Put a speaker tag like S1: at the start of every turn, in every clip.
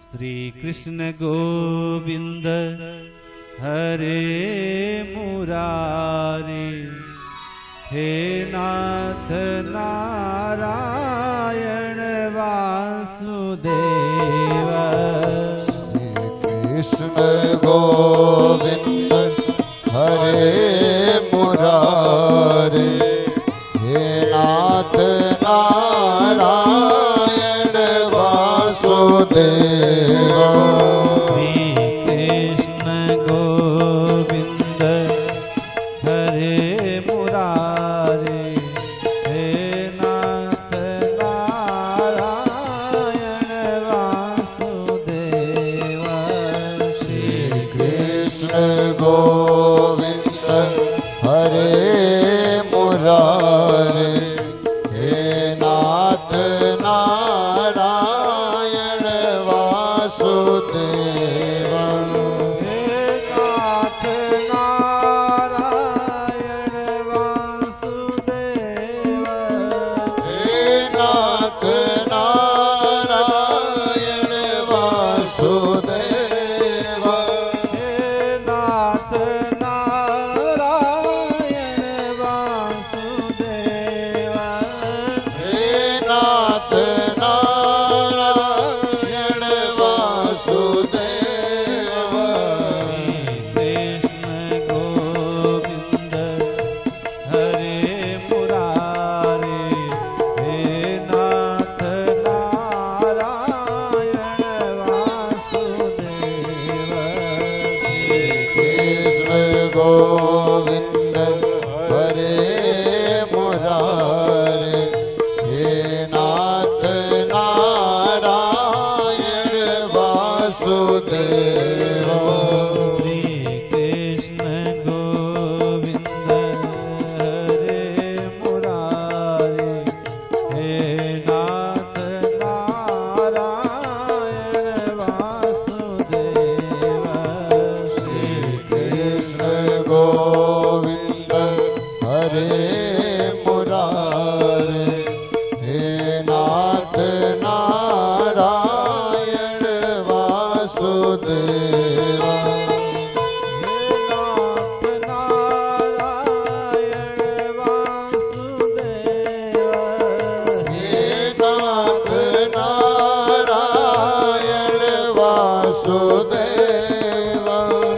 S1: श्री कृष्ण गोविंद हरे मुरारी, हे नाथ नारायण वासुदेव।
S2: श्री कृष्ण गोविंद हरे मुरारी, हे नाथ नारायण वासुदेव।
S1: श्री कृष्ण गोविंद हरे मुरारी, हे नाथ नारायण वासुदेव।
S2: श्री कृष्ण गोविंद हरे मुरारी, हे नाथ नारायण वासुदेव।
S1: हे नाथ नारायण वासुदेव।
S2: हे नाथ नारायण वासुदेव।
S1: हे नाथ नारायण वासुदेव।
S2: हे नाथ नारायण वासुदेव।
S1: कृष्ण गोविंद हरे मुरारी, हे नाथ नारायण वासुदेव।
S2: कृष्ण गोविंद हरे मुरारी, हे नाथ नारायण वासुदेव।
S1: श्री कृष्ण गोविंद हरे मुरारी, हे नाथ नारायण वासुदेव। श्री
S2: कृष्ण गोविंद हरे मुरारी, हे नाथ नारायण वासुदेव।
S1: हे नाथ नारायण वासुदेव।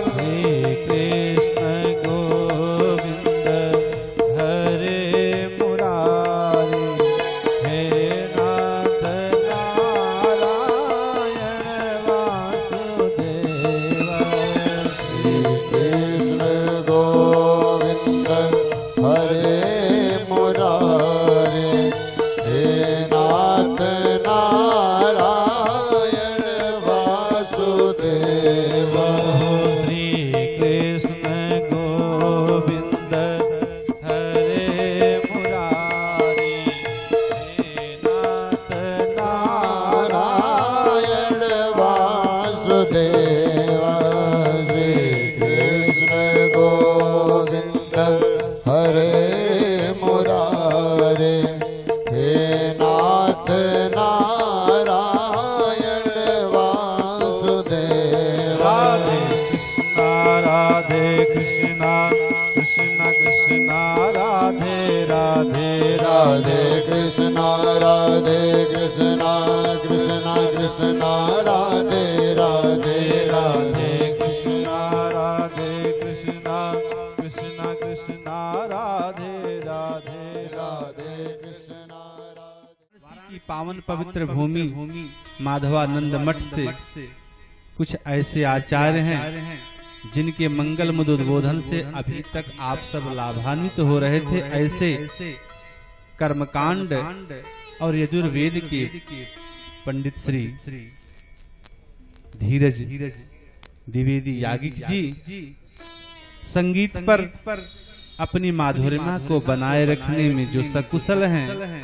S1: श्री कृष्ण गोविंद हरे मुरारी, हे नाथ नारायण वासुदेव।
S2: श्री कृष्ण गोविंद हरे मुरारी, हे नाथ नारायण वासुदेव।
S1: श्री कृष्ण गोविंद हरे मुरारी, हे नाथ नारायण वासुदेव।
S2: राधे कृष्णा कृष्ण कृष्ण राधे राधे
S1: राधे कृष्ण राधे कृष्ण कृष्ण कृष्ण राधे राधे राधे
S2: कृष्ण राधे कृष्ण कृष्ण कृष्ण राधे राधे
S1: राधे कृष्ण।
S3: की पावन पवित्र भूमि माधवानंद मठ से कुछ ऐसे आचार्य हैं जिनके मंगल मुद उद्बोधन से अभी तक आप सब लाभान्वित हो रहे थे। ऐसे कर्मकांड और यजुर्वेद के पंडित श्री धीरज द्विवेदी यागिक जी संगीत पर अपनी माधुर्यमा को बनाए रखने में जो सकुशल हैं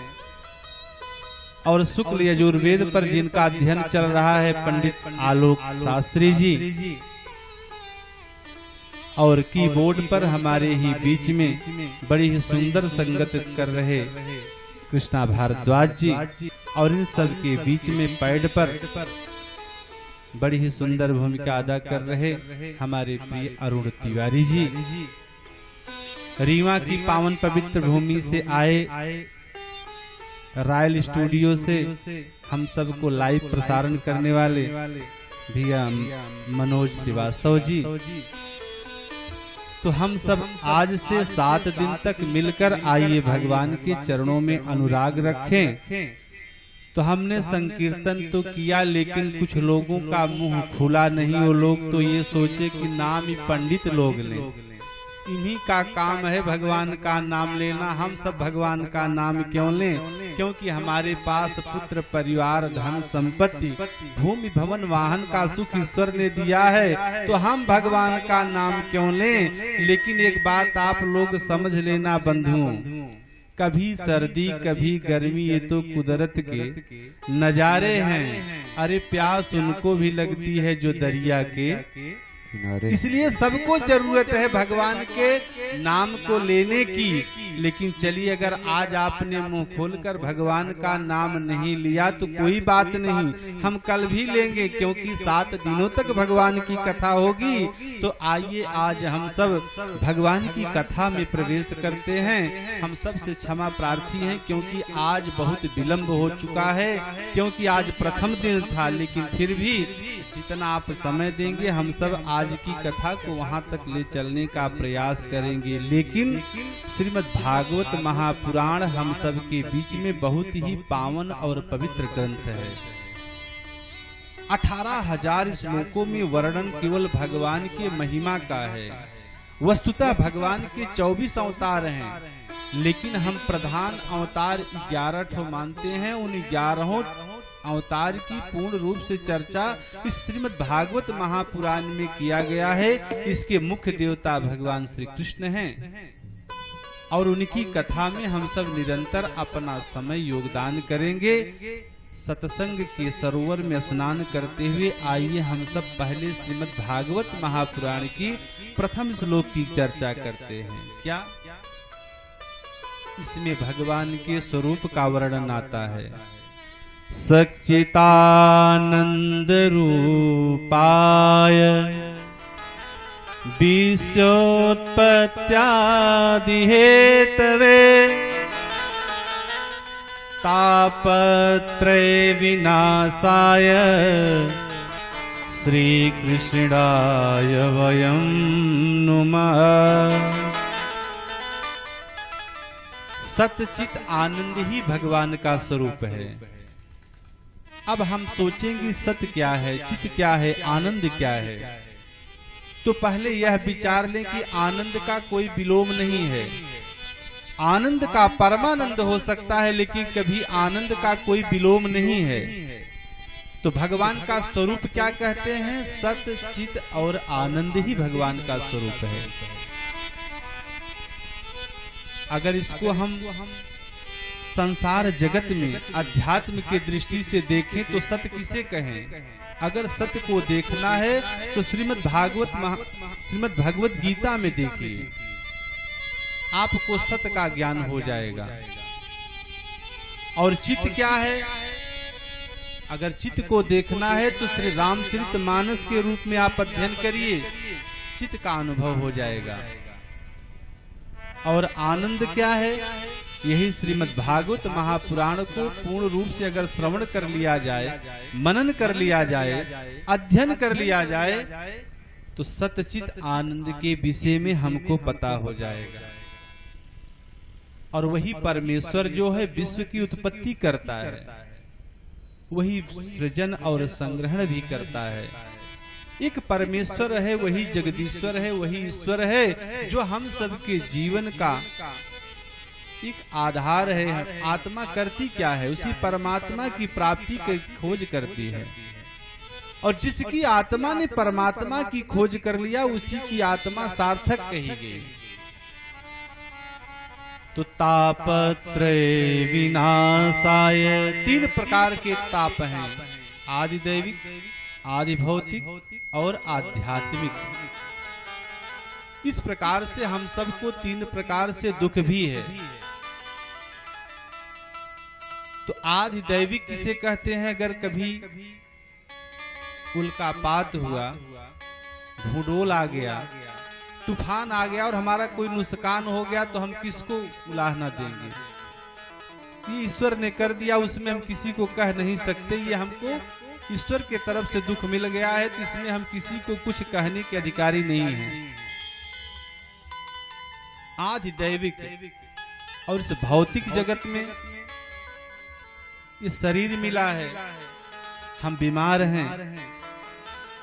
S3: और शुक्ल यजुर्वेद पर जिनका अध्ययन चल रहा है पंडित आलोक शास्त्री जी, और कीबोर्ड पर हमारे ही बीच में बड़ी ही सुंदर संगत कर रहे कृष्णा भारद्वाज जी, और इन सब के बीच में पैड पर बड़ी ही सुंदर भूमिका अदा कर रहे हमारे प्रिय अरुण तिवारी जी, रीवा की पावन पवित्र भूमि से आए रॉयल स्टूडियो से हम सबको लाइव प्रसारण करने वाले भैया मनोज श्रीवास्तव जी। तो हम सब आज से 7 दिन तक मिलकर आइए भगवान के चरणों में अनुराग रखें। तो हमने संकीर्तन तो किया, लेकिन कुछ लोगों का मुंह खुला नहीं। वो लोग तो ये सोचे कि नाम ही पंडित लोग लें, इन्हीं का काम है भगवान का नाम लेना। हम सब भगवान का नाम क्यों लें? क्योंकि हमारे पास पुत्र, परिवार, धन, संपत्ति, भूमि, भवन, वाहन का सुख ईश्वर ने दिया है, तो हम भगवान का नाम क्यों लें? लेकिन एक बात आप लोग समझ लेना बंधुओं, कभी सर्दी कभी गर्मी, ये तो कुदरत के नजारे हैं। अरे प्यास उनको भी लगती है जो दरिया के किनारे। इसलिए सबको जरूरत है भगवान के नाम को लेने की। लेकिन चलिए, अगर आज आपने मुंह खोलकर भगवान का नाम नहीं लिया तो कोई बात नहीं, हम कल भी लेंगे, क्योंकि 7 दिनों तक भगवान की कथा होगी। तो आइए आज हम सब भगवान की कथा में प्रवेश करते हैं। हम सब से क्षमा प्रार्थी हैं, क्योंकि आज बहुत विलंब हो चुका है, क्योंकि आज प्रथम दिन था। लेकिन फिर भी जितना आप समय देंगे, हम सब आज की कथा को वहां तक ले चलने का प्रयास करेंगे। लेकिन श्रीमद् भागवत महापुराण हम सब के बीच में बहुत ही पावन और पवित्र ग्रंथ है। 18,000 श्लोकों में वर्णन केवल भगवान के महिमा का है। वस्तुतः भगवान के 24 अवतार हैं, लेकिन हम प्रधान अवतार 11 मानते हैं। उन 11 अवतार की पूर्ण रूप से चर्चा इस श्रीमद् भागवत महापुराण में किया गया है। इसके मुख्य देवता भगवान श्री कृष्ण हैं, और उनकी कथा में हम सब निरंतर अपना समय योगदान करेंगे। सत्संग के सरोवर में स्नान करते हुए आइए हम सब पहले श्रीमद् भागवत महापुराण की प्रथम श्लोक की चर्चा करते हैं। क्या इसमें भगवान के स्वरूप का वर्णन आता है? सच्चिदानंद रूपाय विश्वोत्पत्त्यादि हेतवे तापत्रय विनाशाय श्री कृष्णाय वयं नुमः। सच्चित आनंद ही भगवान का स्वरूप है। अब हम सोचेंगे सत्य क्या है, चित क्या है, आनंद क्या है। तो पहले यह विचार लें कि आनंद का कोई विलोम नहीं है। आनंद का परमानंद हो सकता है, लेकिन कभी आनंद का कोई विलोम नहीं है। तो भगवान का स्वरूप क्या कहते हैं? सत्य, चित और आनंद ही भगवान का स्वरूप है। अगर इसको हम संसार जगत में अध्यात्म की दृष्टि से देखें तो सत्य किसे कहें? अगर सत्य को देखना है तो श्रीमद् भगवत गीता में देखिए, आपको सत्य का ज्ञान हो जाएगा। और चित्त क्या है? अगर चित्त को देखना है तो श्री रामचरितमानस के रूप में आप अध्ययन करिए, चित्त का अनुभव हो जाएगा। और आनंद क्या है? यही श्रीमद् भागवत महापुराण को पूर्ण रूप से अगर श्रवण कर लिया जाए, मनन कर लिया जाए, अध्ययन कर लिया जाए, तो सतचित आनंद के विषय में हमको पता हो जाएगा। और वही परमेश्वर जो है विश्व की उत्पत्ति करता है, वही सृजन और संग्रहण भी करता है। एक परमेश्वर है, वही जगदीश्वर है, वही ईश्वर है जो हम सबके जीवन का एक आधार है। आत्मा करती क्या है? उसी परमात्मा की प्राप्ति की खोज करती है। और जिसकी आत्मा ने परमात्मा की खोज कर लिया, उसी की आत्मा सार्थक कही गई। तो तापत्रय विनाशाय, 3 प्रकार के ताप हैं, आदि दैविक, आदि भौतिक और आध्यात्मिक। इस प्रकार से हम सबको 3 प्रकार से दुख भी है। तो आदि दैविक किसे कहते हैं? अगर कभी उल्कापात हुआ, भूडोल आ गया, तूफान आ गया और हमारा कोई नुकसान हो गया तो हम किसको उलाहना देंगे? ये ईश्वर ने कर दिया, उसमें हम किसी को कह नहीं सकते। ये हमको ईश्वर के तरफ से दुख मिल गया है, तो इसमें हम किसी को कुछ कहने के अधिकारी नहीं हैं। आदि दैविक और इस भौतिक जगत में ये शरीर मिला है, हम बीमार हैं,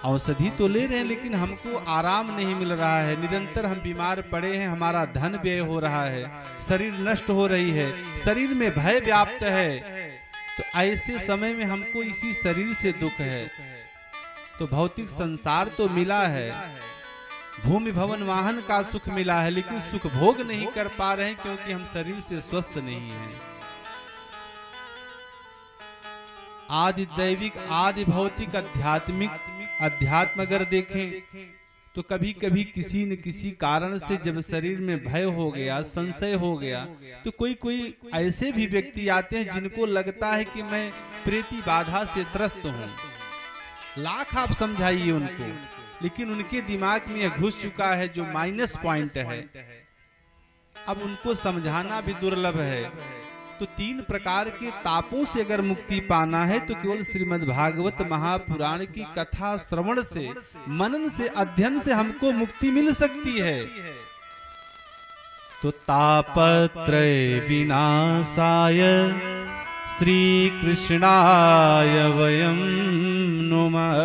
S3: औषधि तो ले रहे हैं लेकिन हमको आराम नहीं मिल रहा है, निरंतर हम बीमार पड़े हैं, हमारा धन व्यय हो रहा है, शरीर नष्ट हो रही है, शरीर में भय व्याप्त है। तो ऐसे समय में हमको इसी शरीर से दुख है। तो भौतिक संसार तो मिला है, भूमि भवन वाहन का सुख मिला है, लेकिन सुख भोग नहीं कर पा रहे हैं क्योंकि हम शरीर से स्वस्थ नहीं हैं। आदि दैविक, आदि भौतिक, आध्यात्मिक, अध्यात्म अगर देखें तो कभी कभी किसी न किसी कारण से जब शरीर में भय हो गया, संशय हो गया, तो कोई कोई ऐसे भी व्यक्ति आते हैं जिनको लगता है कि मैं प्रेती बाधा से त्रस्त हूँ। लाख आप समझाइए उनको, लेकिन उनके दिमाग में यह घुस चुका है जो माइनस पॉइंट है। अब उनको समझाना भी दुर्लभ है। तो 3 प्रकार के तापों से अगर मुक्ति पाना है तो केवल श्रीमद् भागवत महापुराण की कथा श्रवण से, मनन से, अध्ययन से हमको मुक्ति मिल सकती है। तो तापत्रय विनाशाय श्री कृष्णाय वयं नुमः।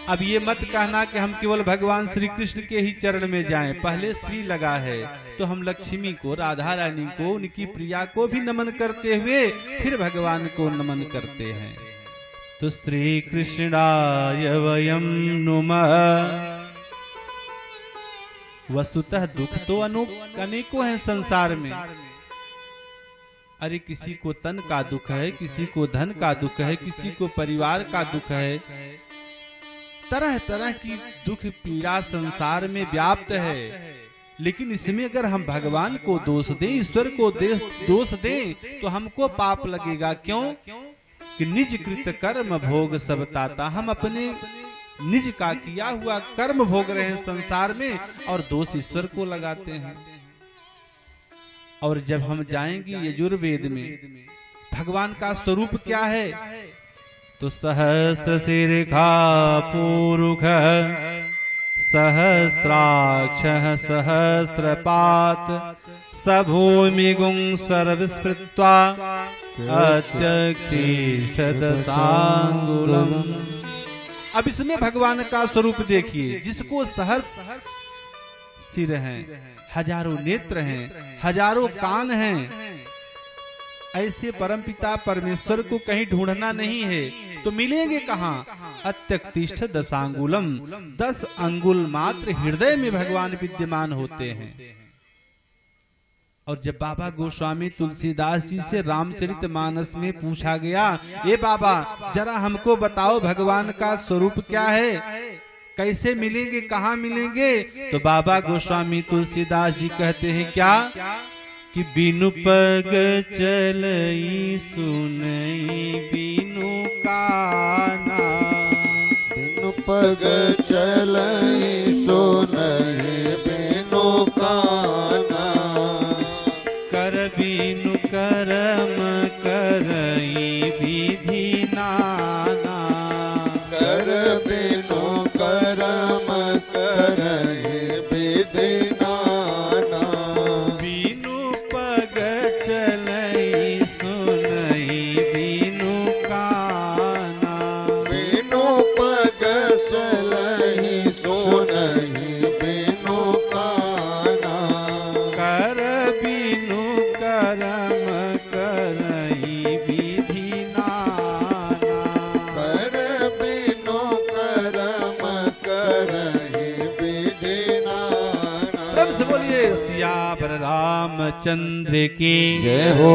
S3: अब ये मत कहना कि हम केवल भगवान श्री कृष्ण के ही चरण में जाएं, पहले श्री लगा है तो हम लक्ष्मी को, राधा रानी को, उनकी प्रिया को भी नमन करते हुए फिर भगवान को नमन करते हैं। तो श्री कृष्णाय वयं नुमः। वस्तुतः दुख तो अनेकों हैं संसार में। अरे किसी को तन का दुख है, किसी को धन का दुख है, किसी को परिवार का दुख है, तरह तरह की दुख पीड़ा संसार में व्याप्त है। लेकिन इसमें अगर हम भगवान को दोष दें, ईश्वर को दोष दें तो हमको पाप लगेगा। क्यों? कि निज कृत कर्म भोग सब ताता। हम अपने निज का किया हुआ कर्म भोग रहे हैं संसार में और दोष ईश्वर को लगाते हैं। और जब हम जाएंगे यजुर्वेद में भगवान का स्वरूप क्या है, तो सहस्र शीर्षा पूरुख सहस्राक्ष सहस्रपात सभूमिगुं सर्वस्पृत्वा अत्यक्षदशांगुलम्। अब इसमें भगवान का स्वरूप देखिए, जिसको सहस्र सिर हैं, हजारों नेत्र हैं, हजारों कान हैं, ऐसे परमपिता परमेश्वर को कहीं ढूंढना नहीं है तो मिलेंगे कहाँ? अत्यक्तिष्ठ दशांगुलम, 10 अंगुल मात्र हृदय में भगवान विद्यमान होते हैं। और जब बाबा गोस्वामी तुलसीदास जी से रामचरितमानस में पूछा गया, ए बाबा जरा हमको बताओ भगवान का स्वरूप क्या है, कैसे मिलेंगे, कहाँ मिलेंगे? तो बाबा गोस्वामी तुलसीदास जी कहते हैं क्या कि बिनु पग चलई सुनई बिनु काना,
S1: बिनु पग चलई सुनई बिनु काना,
S3: कर बिनु करम करई विधि नाना,
S1: कर बिनु करम करई विधि नाना,
S3: बिनु पग चलई सुनई बिनु काना,
S1: बिनु पग चलई सुनई बिनु काना,
S3: कर बिनु करम करई विधि नाना,
S1: कर बिनु करम करई विधि नाना।
S3: तब से बोलिए सियावर रामचंद्र की
S1: जय हो।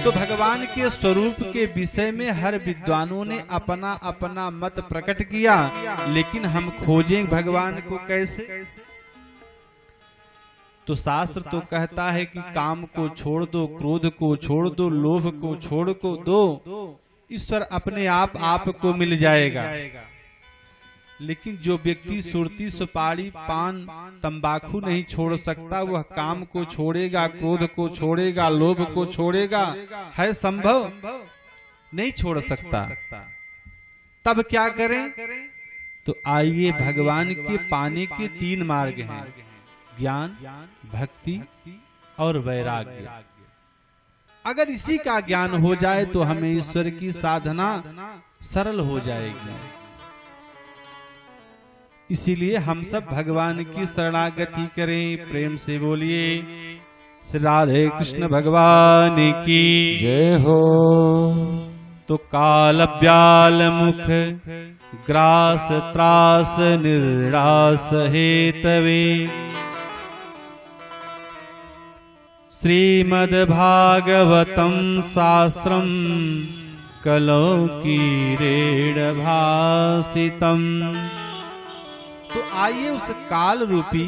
S3: तो भगवान के स्वरूप के विषय में हर विद्वानों ने अपना अपना मत प्रकट किया, लेकिन हम खोजें भगवान को कैसे? तो शास्त्र तो कहता है कि काम को छोड़ दो, क्रोध को छोड़ दो, लोभ को छोड़ को दो, ईश्वर अपने आप आपको मिल जाएगा। लेकिन जो व्यक्ति सुरती, सुपारी, पान, तंबाकू नहीं छोड़ सकता, वह काम को छोड़ेगा, क्रोध को छोड़ेगा, लोभ को छोड़ेगा? है संभव? नहीं छोड़ सकता। तब क्या करें? तो आइए, भगवान के पाने के 3 मार्ग हैं, ज्ञान, भक्ति और वैराग्य। अगर इसी का ज्ञान हो जाए तो हमें ईश्वर की साधना सरल हो जाएगी। इसीलिए हम सब भगवान की शरणागति करें। प्रेम से बोलिए श्री राधे कृष्ण भगवान की
S1: जय हो।
S3: तो काल व्याल मुख ग्रास त्रास निर्रास हेतवे श्रीमद् भागवतम शास्त्रम कलौ कीरेण भासितम। तो आइए उस काल रूपी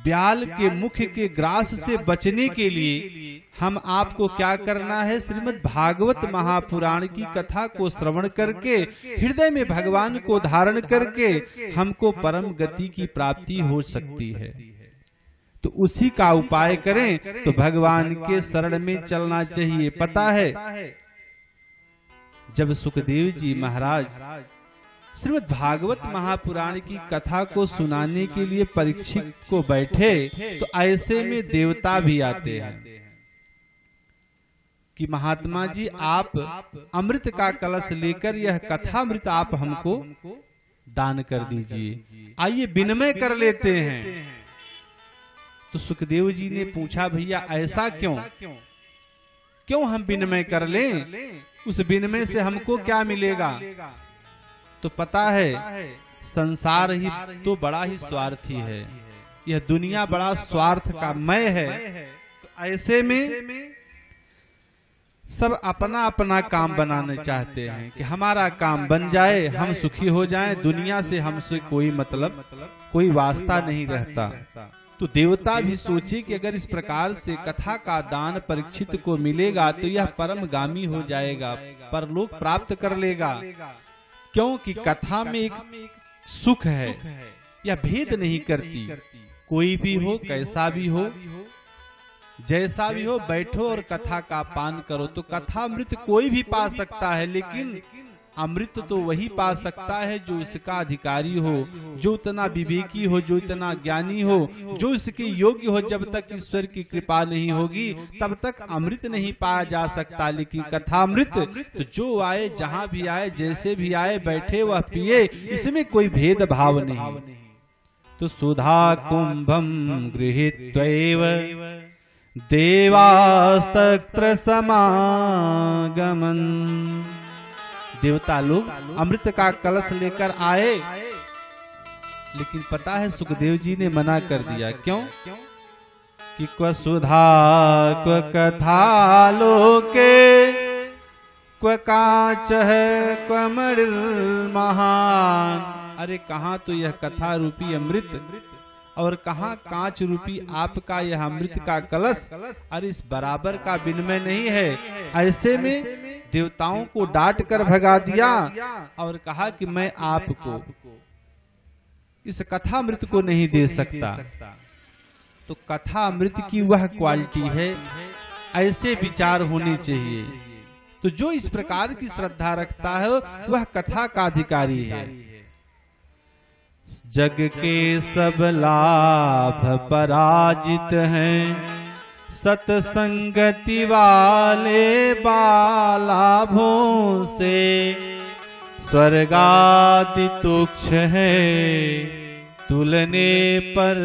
S3: व्याल के मुख के ग्रास से बचने के लिए हम आपको क्या करना है? श्रीमद् भागवत महापुराण की कथा को श्रवण करके हृदय में भगवान को धारण करके हमको परम गति की प्राप्ति हो सकती है। तो उसी का उपाय करें तो भगवान के शरण में चलना चाहिए। पता है, जब सुखदेव जी महाराज श्रीमद् भागवत महापुराण की कथा को सुनाने के लिए परीक्षित को बैठे तो ऐसे में देवता भी आते हैं कि महात्मा जी आप अमृत का कलश लेकर यह कथामृत आप हमको दान कर दीजिए, आइए विनिमय कर लेते हैं। तो सुखदेव जी ने पूछा, भैया ऐसा क्यों? क्यों हम विनिमय कर लें? उस विनिमय से हमको क्या मिलेगा? तो पता है, संसार ही तो बड़ा ही स्वार्थी है, यह दुनिया बड़ा स्वार्थ का मय है। तो ऐसे में सब अपना अपना काम बनाना चाहते हैं कि हमारा काम बन जाए, हम सुखी हो जाएं, दुनिया से हमसे कोई मतलब, कोई वास्ता नहीं रहता। तो देवता भी सोचे कि अगर इस प्रकार से कथा का दान परीक्षित को मिलेगा तो यह परमगामी हो जाएगा, परलोक प्राप्त कर लेगा। क्योंकि कथा में एक सुख है, यह भेद नहीं करती, कोई भी हो, कैसा भी हो, जैसा भी हो, बैठो और कथा का पान करो। तो कथा अमृत कोई भी पा सकता है, लेकिन अमृत तो वही पा सकता है जो इसका अधिकारी हो, जो इतना विवेकी हो, जो इतना ज्ञानी हो, जो इसके योग्य हो। जब तक ईश्वर की कृपा नहीं होगी तब तक अमृत नहीं पाया जा सकता। लेकिन कथामृत तो जो आए, जहां भी आए, जैसे भी आए, बैठे वह पिए, इसमें कोई भेदभाव नहीं। तो सुधा कुंभम गृहीत्वैव देवास्तत्र समागमन। देवता लोग अमृत का कलश लेकर आए, लेकिन पता है सुखदेव जी ने मना कर दिया। क्यों? कि क्व सुधा क्व कथा लोके क्व कांच है क्व मणिर् महान। अरे कहाँ तो यह कथा रूपी अमृत और कहाँ कांच रूपी आपका यह अमृत का कलश। अरे इस बराबर का विनिमय नहीं है। ऐसे में देवताओं को डांट कर भगा दिया और कहा कि मैं आपको इस कथामृत को नहीं दे सकता। तो कथामृत की वह क्वालिटी है, ऐसे विचार होने चाहिए। तो जो इस प्रकार की श्रद्धा रखता है वह कथा का अधिकारी है। जग के सब लाभ पराजित हैं, सतसंगति वाले बालाभों से स्वर्गादि तुच्छ है, तुलने पर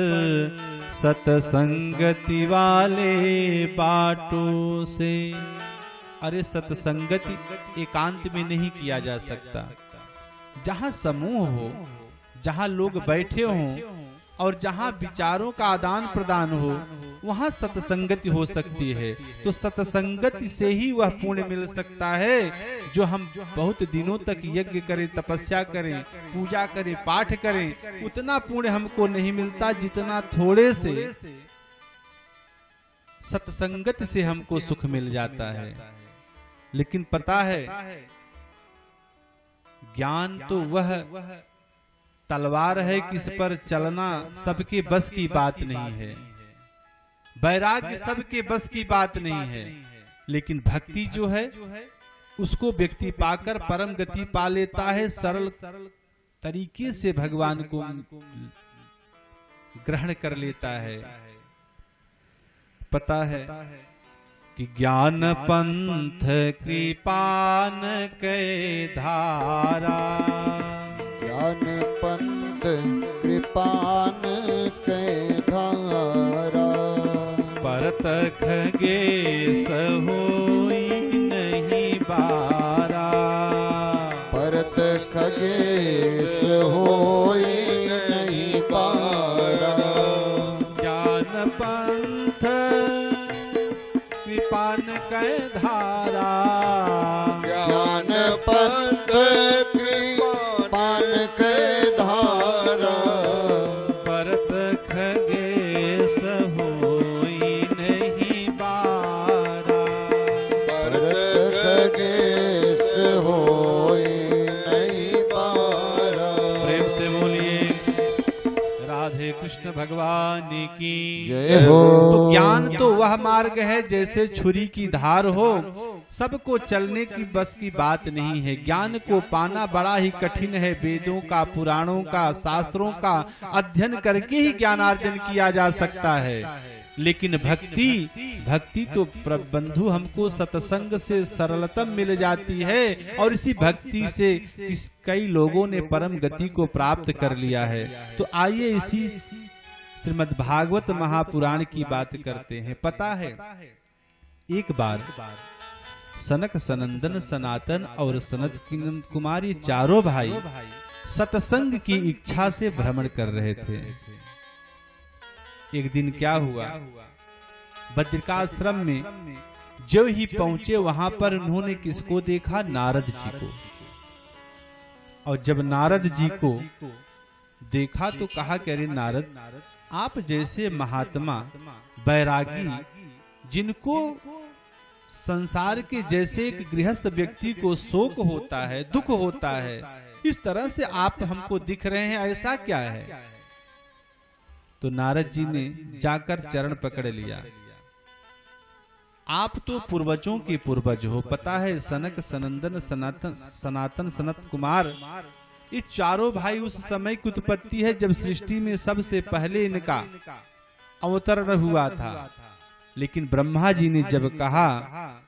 S3: सतसंगति वाले बाटों से। अरे सतसंगति एकांत में नहीं किया जा सकता। जहां समूह हो, जहां लोग बैठे हों और जहां विचारों का आदान प्रदान हो, वहां सत्संगति हो सकती है। तो सत्संगति से ही वह पुण्य मिल सकता है जो हम बहुत दिनों तक यज्ञ करें, तपस्या करें, पूजा करें, पाठ करें, उतना पुण्य हमको नहीं मिलता जितना थोड़े से सत्संगति से हमको सुख मिल जाता है। लेकिन पता है ज्ञान तो वह तलवार है कि इस पर चलना सबके बस की बात नहीं है, वैराग्य सबके बस की बात नहीं है, लेकिन भक्ति जो है उसको व्यक्ति पाकर परम गति पा लेता है, सरल तरीके से भगवान को ग्रहण कर लेता है। पता है कि ज्ञान पंथ कृपान के धारा,
S1: ज्ञान पंथ कृपान के धारा,
S3: परत खगेश होई नहीं बारा,
S1: परत खगेश होई नहीं बारा,
S3: ज्ञान पंथ कृपान के धारा,
S1: ज्ञान पंथ कृपान के धारा,
S3: परत खगेश होई नहीं बारा,
S1: परत खगेश होई नहीं बारा।
S3: प्रेम से बोलिए राधे कृष्ण भगवान की
S1: जय हो।
S3: तो ज्ञान तो वह मार्ग है जैसे छुरी की धार हो, सबको चलने की बस की बात नहीं है। ज्ञान को पाना बड़ा ही कठिन है, वेदों का, पुराणों का, शास्त्रों का अध्ययन करके ही ज्ञानार्जन किया जा सकता है। लेकिन भक्ति तो बंधु हमको सत्संग से सरलतम मिल जाती है, और इसी भक्ति से कई लोगों ने परम गति को प्राप्त कर लिया है। तो आइए इसी श्रीमद् भागवत महापुराण की बात करते हैं। पता है एक बार सनक, सनंदन, सनातन और सनत कुमार ये चारों भाई सत्संग की इच्छा से भ्रमण कर रहे थे। एक दिन क्या हुआ, बद्रिकाश्रम में जो ही पहुंचे वहां पर उन्होंने किसको देखा, नारद जी को। और जब नारद जी को देखा तो कहा कि अरे नारद, आप जैसे महात्मा बैरागी, जिनको संसार के जैसे एक गृहस्थ व्यक्ति को शोक होता है, दुख होता है, इस तरह से आप हमको दिख रहे हैं, ऐसा क्या है? तो नारद जी ने जाकर चरण पकड़ लिया। आप तो पूर्वजों के पूर्वज हो। पता है सनक, सनंदन, सनातन, सनत कुमार, ये चारों भाई उस समय की उत्पत्ति है जब सृष्टि में सबसे पहले इनका अवतरण हुआ था। लेकिन ब्रह्मा जी ने जब कहा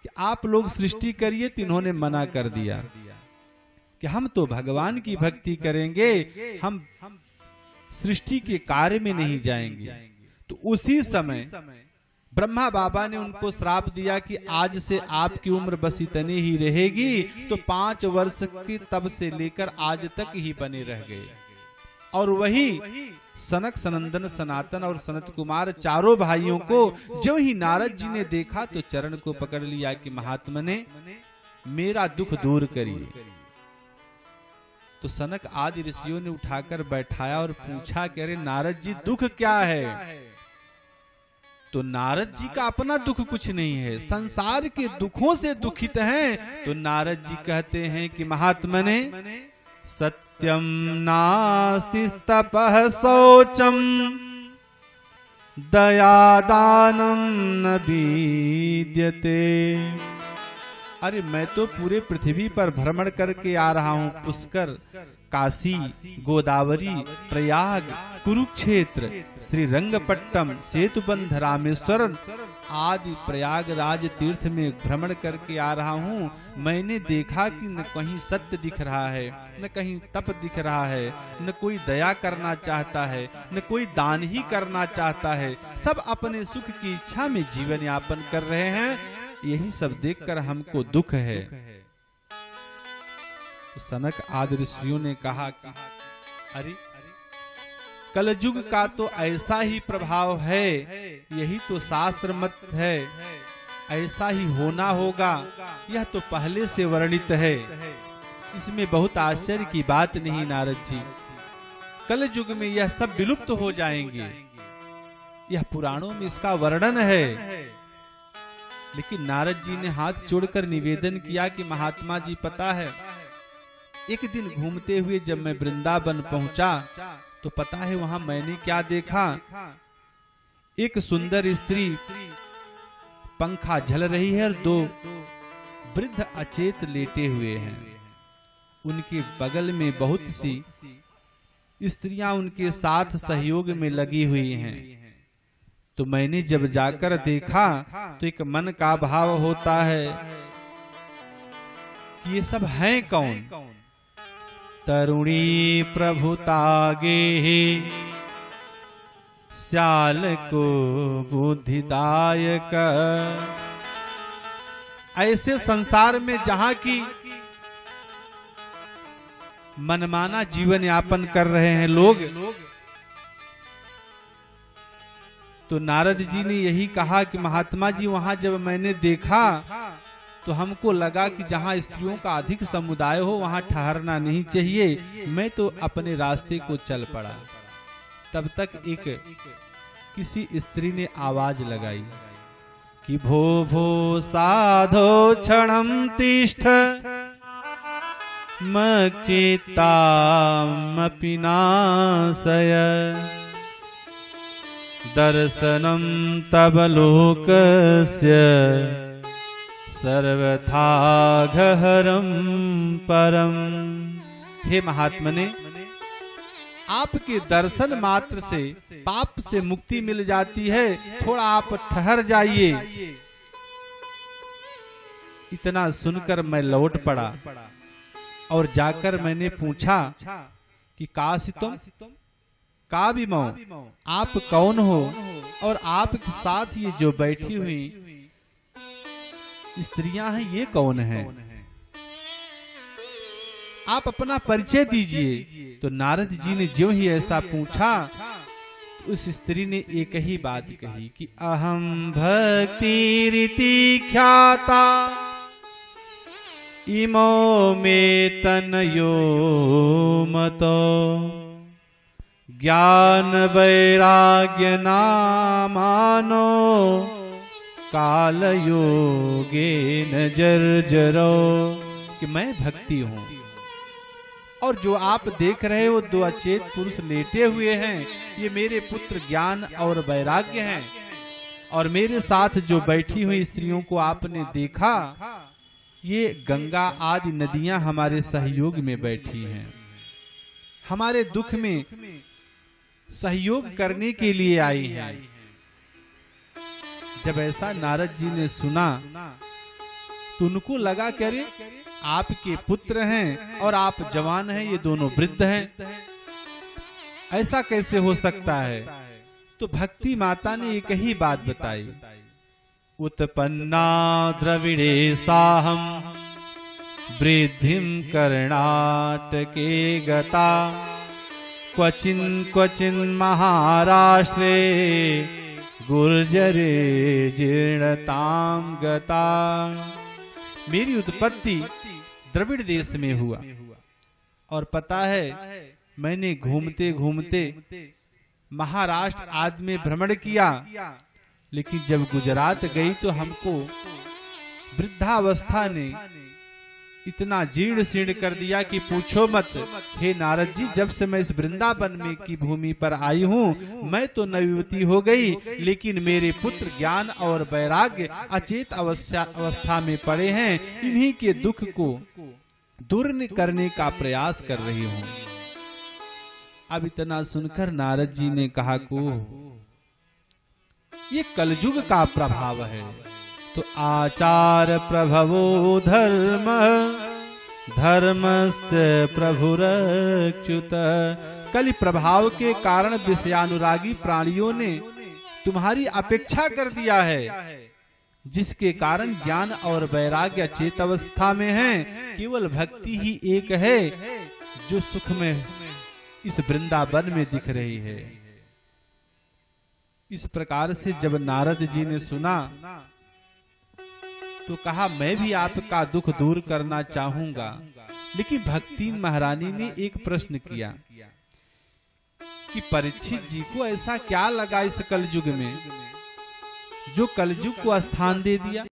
S3: कि आप लोग सृष्टि करिए, तो इन्होंने मना कर दिया कि हम तो भगवान की भक्ति करेंगे, हम सृष्टि के कार्य में नहीं जाएंगे। तो उसी समय ब्रह्मा बाबा ने उनको श्राप दिया कि आज से आपकी उम्र बस इतनी ही रहेगी। तो 5 वर्ष के तब से लेकर आज तक ही बने रह गए। और वही सनक, सनंदन, सनातन और सनत कुमार चारों भाइयों को जो ही नारद जी ने देखा तो चरण को पकड़ लिया कि महात्मा ने मेरा दुख दूर करिए। तो सनक आदि ऋषियों ने उठाकर बैठाया और पूछा कि अरे नारद जी, दुख क्या है? तो नारद जी का अपना दुख कुछ नहीं है, संसार के दुखों से दुखित हैं। तो नारद जी कहते हैं कि महात्मा ने सत्यम नास्ति तपः शौचम दयादानम न विद्यते। अरे मैं तो पूरे पृथ्वी पर भ्रमण करके आ रहा हूँ। पुष्कर, काशी, गोदावरी, प्रयाग, कुरुक्षेत्र, श्री रंगपट्टम, सेतुबंध, रामेश्वरम आदि प्रयागराज तीर्थ में भ्रमण करके आ रहा हूँ। मैंने देखा कि न कहीं सत्य दिख रहा है, न कहीं तप दिख रहा है, न कोई दया करना चाहता है, न कोई दान ही करना चाहता है। सब अपने सुख की इच्छा में जीवन यापन कर रहे हैं। यही सब देखकर हमको दुख है। तो सनक आदि ऋषियों ने कहा कि अरे कलयुग का तो ऐसा ही प्रभाव है, यही तो शास्त्र मत है, ऐसा ही होना होगा, यह तो पहले से वर्णित है। इसमें बहुत आश्चर्य की बात नहीं नारद जी, कलयुग में यह सब विलुप्त हो जाएंगे, यह पुराणों में इसका वर्णन है। लेकिन नारद जी ने हाथ जोड़कर निवेदन किया कि महात्मा जी, पता है एक दिन घूमते हुए जब मैं वृंदावन पहुंचा तो पता है वहां मैंने क्या देखा। एक सुंदर स्त्री पंखा झल रही है और दो वृद्ध अचेत लेटे हुए हैं। उनके बगल में बहुत सी स्त्रियां उनके साथ सहयोग में लगी हुई हैं। तो मैंने जब जाकर देखा तो एक मन का भाव होता है कि ये सब हैं कौन। तरुणी प्रभुतागे श्याल को बुद्धिदायक। ऐसे संसार में जहां की मनमाना जीवन यापन कर रहे हैं लोग, तो नारद जी ने यही कहा कि महात्मा जी वहां जब मैंने देखा तो हमको लगा कि जहां स्त्रियों का अधिक समुदाय हो वहां ठहरना नहीं चाहिए। मैं तो अपने रास्ते को चल पड़ा। तब तक एक किसी स्त्री ने आवाज लगाई कि भो भो साधो क्षणं तिष्ठ मच्चित्तामपि नाशय दर्शनं तव लोकस्य सर्वथा गहरं परम। हे महात्मने, आपके दर्शन मात्र से पाप से मुक्ति मिल जाती है, थोड़ा आप ठहर जाइए। इतना सुनकर मैं लौट पड़ा और जाकर मैंने पूछा कि काशी तुम का भी मौ, आप कौन हो और आपके साथ ये जो बैठी हुई स्त्रियां हैं ये कौन है, आप अपना परिचय दीजिए। तो नारद जी ने जो ही ऐसा पूछा तो उस स्त्री ने एक ही बात कही कि अहम भक्ति रीति ख्याता इमो में तनयो मतो ज्ञान वैराग्य नामानो काल योगे न जर्जरो। कि मैं भक्ति हूं और जो आप देख रहे हो दो अचेत पुरुष लेटे हुए हैं ये मेरे पुत्र ज्ञान और वैराग्य हैं। और मेरे साथ जो बैठी हुई स्त्रियों को आपने देखा ये गंगा आदि नदियां हमारे सहयोग में बैठी हैं, हमारे दुख में सहयोग करने के लिए आई हैं। जब ऐसा नारद जी ने सुना तो उनको लगा कि अरे आपके पुत्र हैं और आप जवान हैं, ये दोनों वृद्ध हैं, ऐसा कैसे हो सकता है। तो भक्ति माता ने एक ही बात बताई, उत्पन्ना द्रविड़े साहम वृद्धिम कर्णाटके गता क्वचिन क्वचिन महाराष्ट्रे गुर्जरे जीर्णताम गता। मेरी उत्पत्ति द्रविड़ देश में हुआ और पता है मैंने घूमते घूमते महाराष्ट्र आदि में भ्रमण किया, लेकिन जब गुजरात गई तो हमको वृद्धावस्था ने इतना जीर्ण शीर्ण कर दिया कि पूछो मत। हे नारद जी, जब से मैं इस वृंदावन में की भूमि पर आई हूँ मैं तो नवयुवती हो गई, लेकिन मेरे पुत्र ज्ञान और वैराग्य अचेत अवस्था में पड़े हैं। इन्हीं के दुख को दूर करने का प्रयास कर रही हूँ। अब इतना सुनकर नारद जी ने कहा को ये कलयुग का प्रभाव है। तो आचार प्रभवो धर्म धर्मस्य प्रभुरच्युत। कलि प्रभाव के कारण विषयानुरागी प्राणियों ने तुम्हारी अपेक्षा कर दिया है, जिसके कारण ज्ञान और वैराग्य चेत अवस्था में है। केवल भक्ति ही एक है जो सुख में इस वृंदावन में दिख रही है। इस प्रकार से जब नारद जी ने सुना तो कहा मैं भी आपका दुख दूर करना चाहूंगा। लेकिन भक्ति महारानी ने एक प्रश्न किया कि परीक्षित जी को ऐसा क्या लगा इस कलयुग में जो कलयुग को स्थान दे दिया।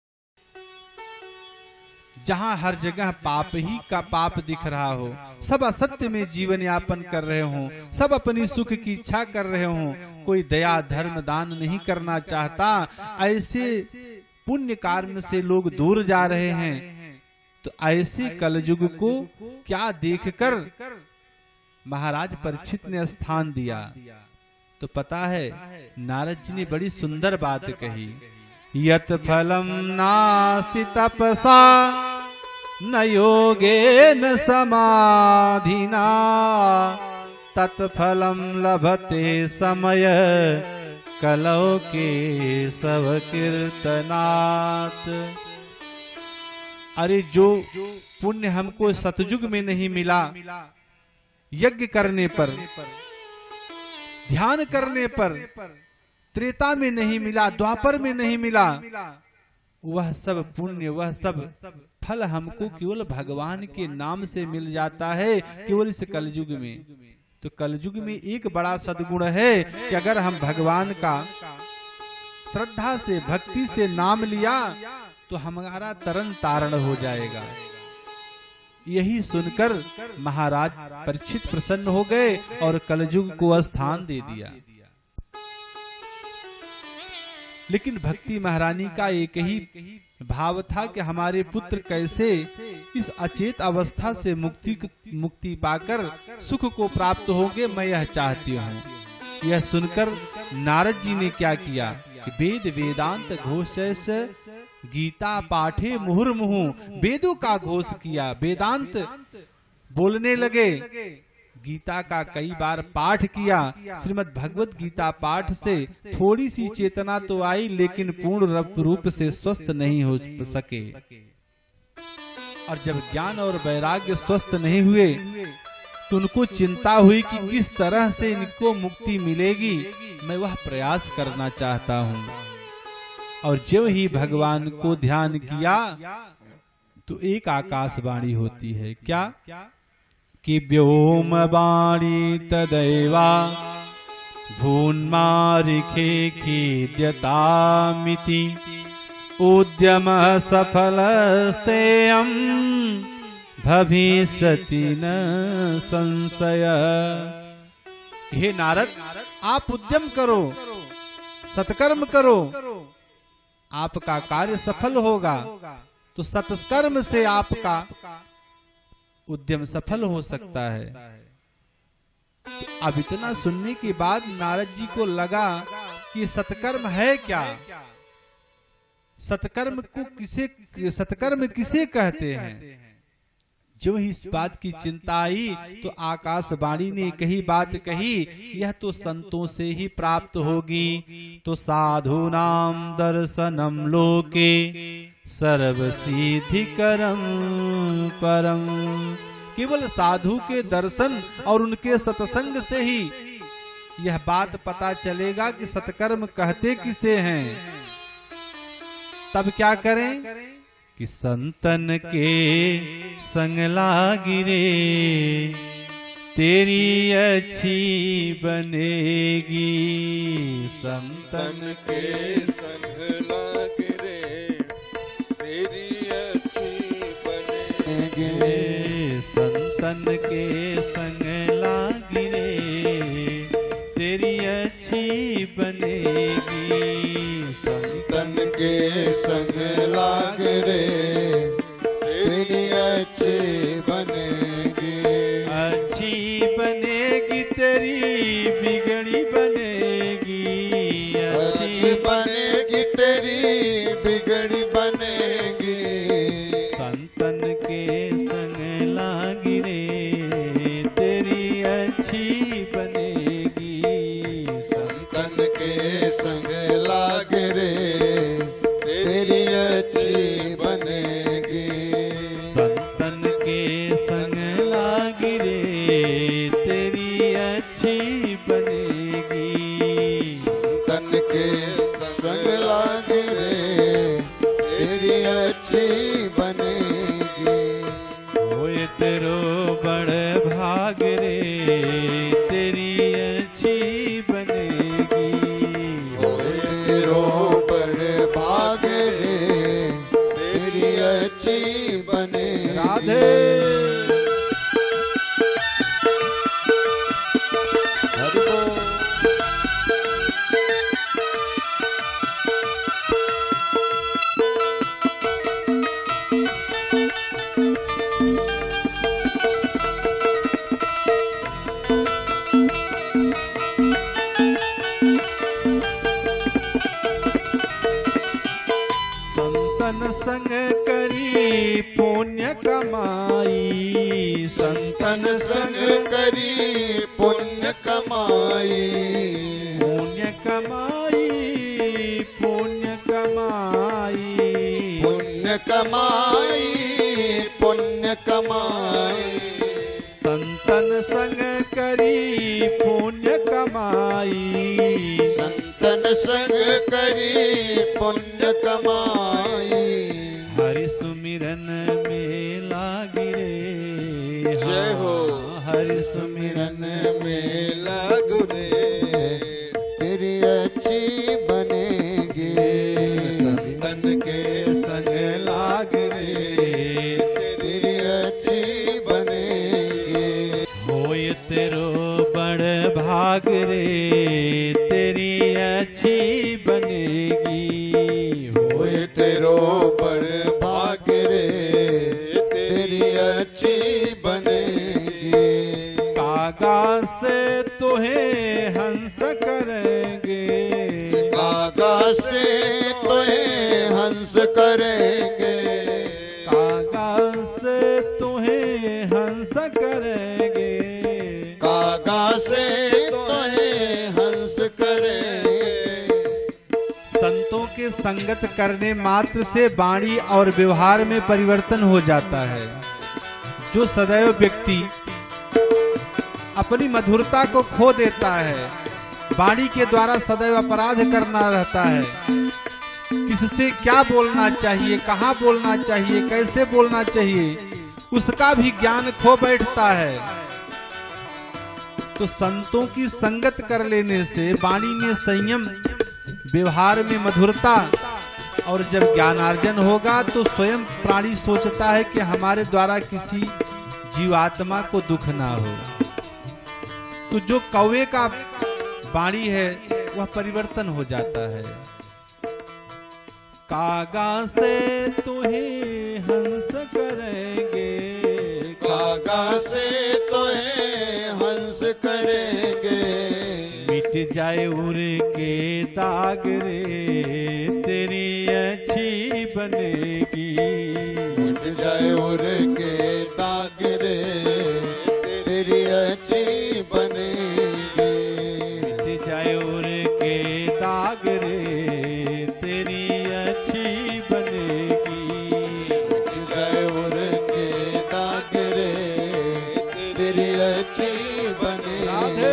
S3: जहां हर जगह पाप ही का पाप दिख रहा हो, सब असत्य में जीवन यापन कर रहे हो, सब अपनी सुख की इच्छा कर रहे हो, कोई दया धर्म दान नहीं करना चाहता, ऐसे पुण्य कर्म से लोग दूर जा रहे हैं। तो ऐसे कलयुग को क्या देखकर महाराज परीक्षित ने स्थान दिया? तो पता है नारद जी ने बड़ी सुंदर बात कही, यत फलम नास्ति तपसा न योगेन समाधिना तत्फलम लभते समय कलौ के सव कीर्तनात्। अरे जो पुण्य हमको सतयुग में नहीं मिला, यज्ञ करने पर, ध्यान करने पर, त्रेता में नहीं मिला, द्वापर में नहीं मिला, वह सब पुण्य, वह सब फल हमको केवल भगवान के नाम से मिल जाता है, केवल इस कलयुग में। तो कलयुग में एक बड़ा सद्गुण है कि अगर हम भगवान का श्रद्धा से, भक्ति से नाम लिया तो हमारा तरन तारण हो जाएगा। यही सुनकर महाराज परीक्षित प्रसन्न हो गए और कलयुग को स्थान दे दिया। लेकिन भक्ति महारानी का एक ही भाव था कि हमारे पुत्र कैसे इस अचेत अवस्था से मुक्ति पाकर सुख को प्राप्त होंगे, मैं यह चाहती हूँ। यह सुनकर नारद जी ने क्या किया कि वेद वेदांत घोषैस गीता पाठे मुहुर्मुहु, वेदों का घोष किया, वेदांत बोलने लगे, गीता का कई बार पाठ किया। श्रीमद् भगवत गीता पाठ से थोड़ी सी चेतना तो आई, लेकिन पूर्ण रूप से स्वस्थ नहीं हो सके। और जब ज्ञान और वैराग्य स्वस्थ नहीं हुए तो उनको चिंता हुई कि किस तरह से इनको मुक्ति मिलेगी, मैं वह प्रयास करना चाहता हूँ। और जब ही भगवान को ध्यान किया तो एक आकाशवाणी होती है, क्या कि व्योम वाणी तदैवा भून्मारिखे खीद्यतामिति उद्यम सफलस्तेयं भविष्यति न संशय। हे नारद, आप उद्यम करो, सत्कर्म करो, आपका कार्य सफल होगा। तो सत्कर्म से आपका उद्यम सफल हो सकता है। तो अब इतना सुनने के बाद नारद जी को लगा कि सत्कर्म है क्या, सत्कर्म किसे कहते हैं। जो ही इस बात की चिंता आई तो आकाशवाणी ने कही बात कही, यह तो संतों से ही प्राप्त होगी। तो साधूनाम दर्शनम लोके सर्व सिद्धिकरम परम, केवल साधु के दर्शन और उनके सत्संग से ही यह बात पता चलेगा कि सत्कर्म कहते किसे हैं। तब क्या करें कि संतन के संग लागी रे तेरी अच्छी बनेगी, संतन
S1: के संग लागी रे तेरी अच्छी बनेगी,
S3: संतन के संग लागी रे तेरी अच्छी बनेगी,
S1: संतन के संग लाग रे तेरी अच्छी बनेगी,
S3: अच्छी बनेगी तेरी बिगड़ी बनेगी,
S1: अच्छी बनेगी तेरी बिगड़ी बनेगी,
S3: संतन के संग लागी रे तेरी अच्छी बनेगी,
S1: संतन के संग लाग रे तेरी अच्छी बनेगी,
S3: संतन के संग लागी रे तेरी अच्छी बनेगी,
S1: संतन के संग लाग रे तेरी अच्छी बनेगी,
S3: होए तेरो बड़ भाग रे तेरी अच्छी बनेगी,
S1: होए तेरो बड़ भाग रे तेरी अच्छी करी पुण्य कमाई,
S2: पुण्य कमाई, पुण्य कमाई,
S1: पुण्य कमाई, पुण्य कमाई।
S2: संतन संग करी पुण्य कमाई,
S1: संतन संग करी पुण्य कमाई।
S2: हरि सुमिरन में लागी रे,
S1: जय हो।
S2: हरि सुमिरन में लागू रे,
S1: तेरी अच्छी बनेगी।
S2: संतन के संग लाग रे,
S1: तेरी अच्छी बनेगी।
S2: होय तेरो बड़ भाग रे, तेरी अच्छी बनेगी।
S1: होए तेरो बड़ भाग रे, तेरी अच्छी बनेगी।
S2: कागा से तुहें हंस करेंगे,
S1: कागा से तुहें हंस करेंगे।
S2: कागा से तुहें हंस करेंगे।
S1: कागा से तुहें हंस करेंगे।
S3: संतों के संगत करने मात्र से वाणी और व्यवहार में परिवर्तन हो जाता है। जो सदैव व्यक्ति अपनी मधुरता को खो देता है, वाणी के द्वारा सदैव अपराध करना रहता है, किससे क्या बोलना चाहिए, कहाँ बोलना चाहिए, कैसे बोलना चाहिए, उसका भी ज्ञान खो बैठता है। तो संतों की संगत कर लेने से वाणी में संयम, व्यवहार में मधुरता, और जब ज्ञानार्जन होगा तो स्वयं प्राणी सोचता है कि हमारे द्वारा किसी जीवात्मा को दुख ना हो। तो जो कौवे का वाणी है वह परिवर्तन हो जाता है। कागा से तुहें हंस करेंगे,
S1: कागा से तुहें हंस करेंगे।
S2: मिट जाए उर के दाग रे, तेरी अच्छी बनेगी।
S1: मिट जाए उर के दाग रे, तेरी अच्छी बनेगी।
S2: मिट जाए उर के दाग रे, तेरी अच्छी बनेगी।
S1: मिट जाए उर के दाग रे, तेरी अच्छी बनेगी।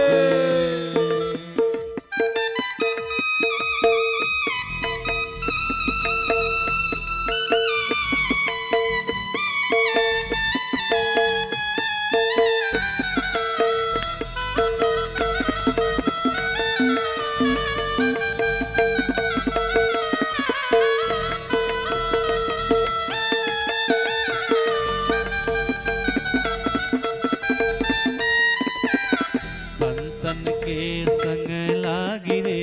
S2: संतन के संग लागी रे,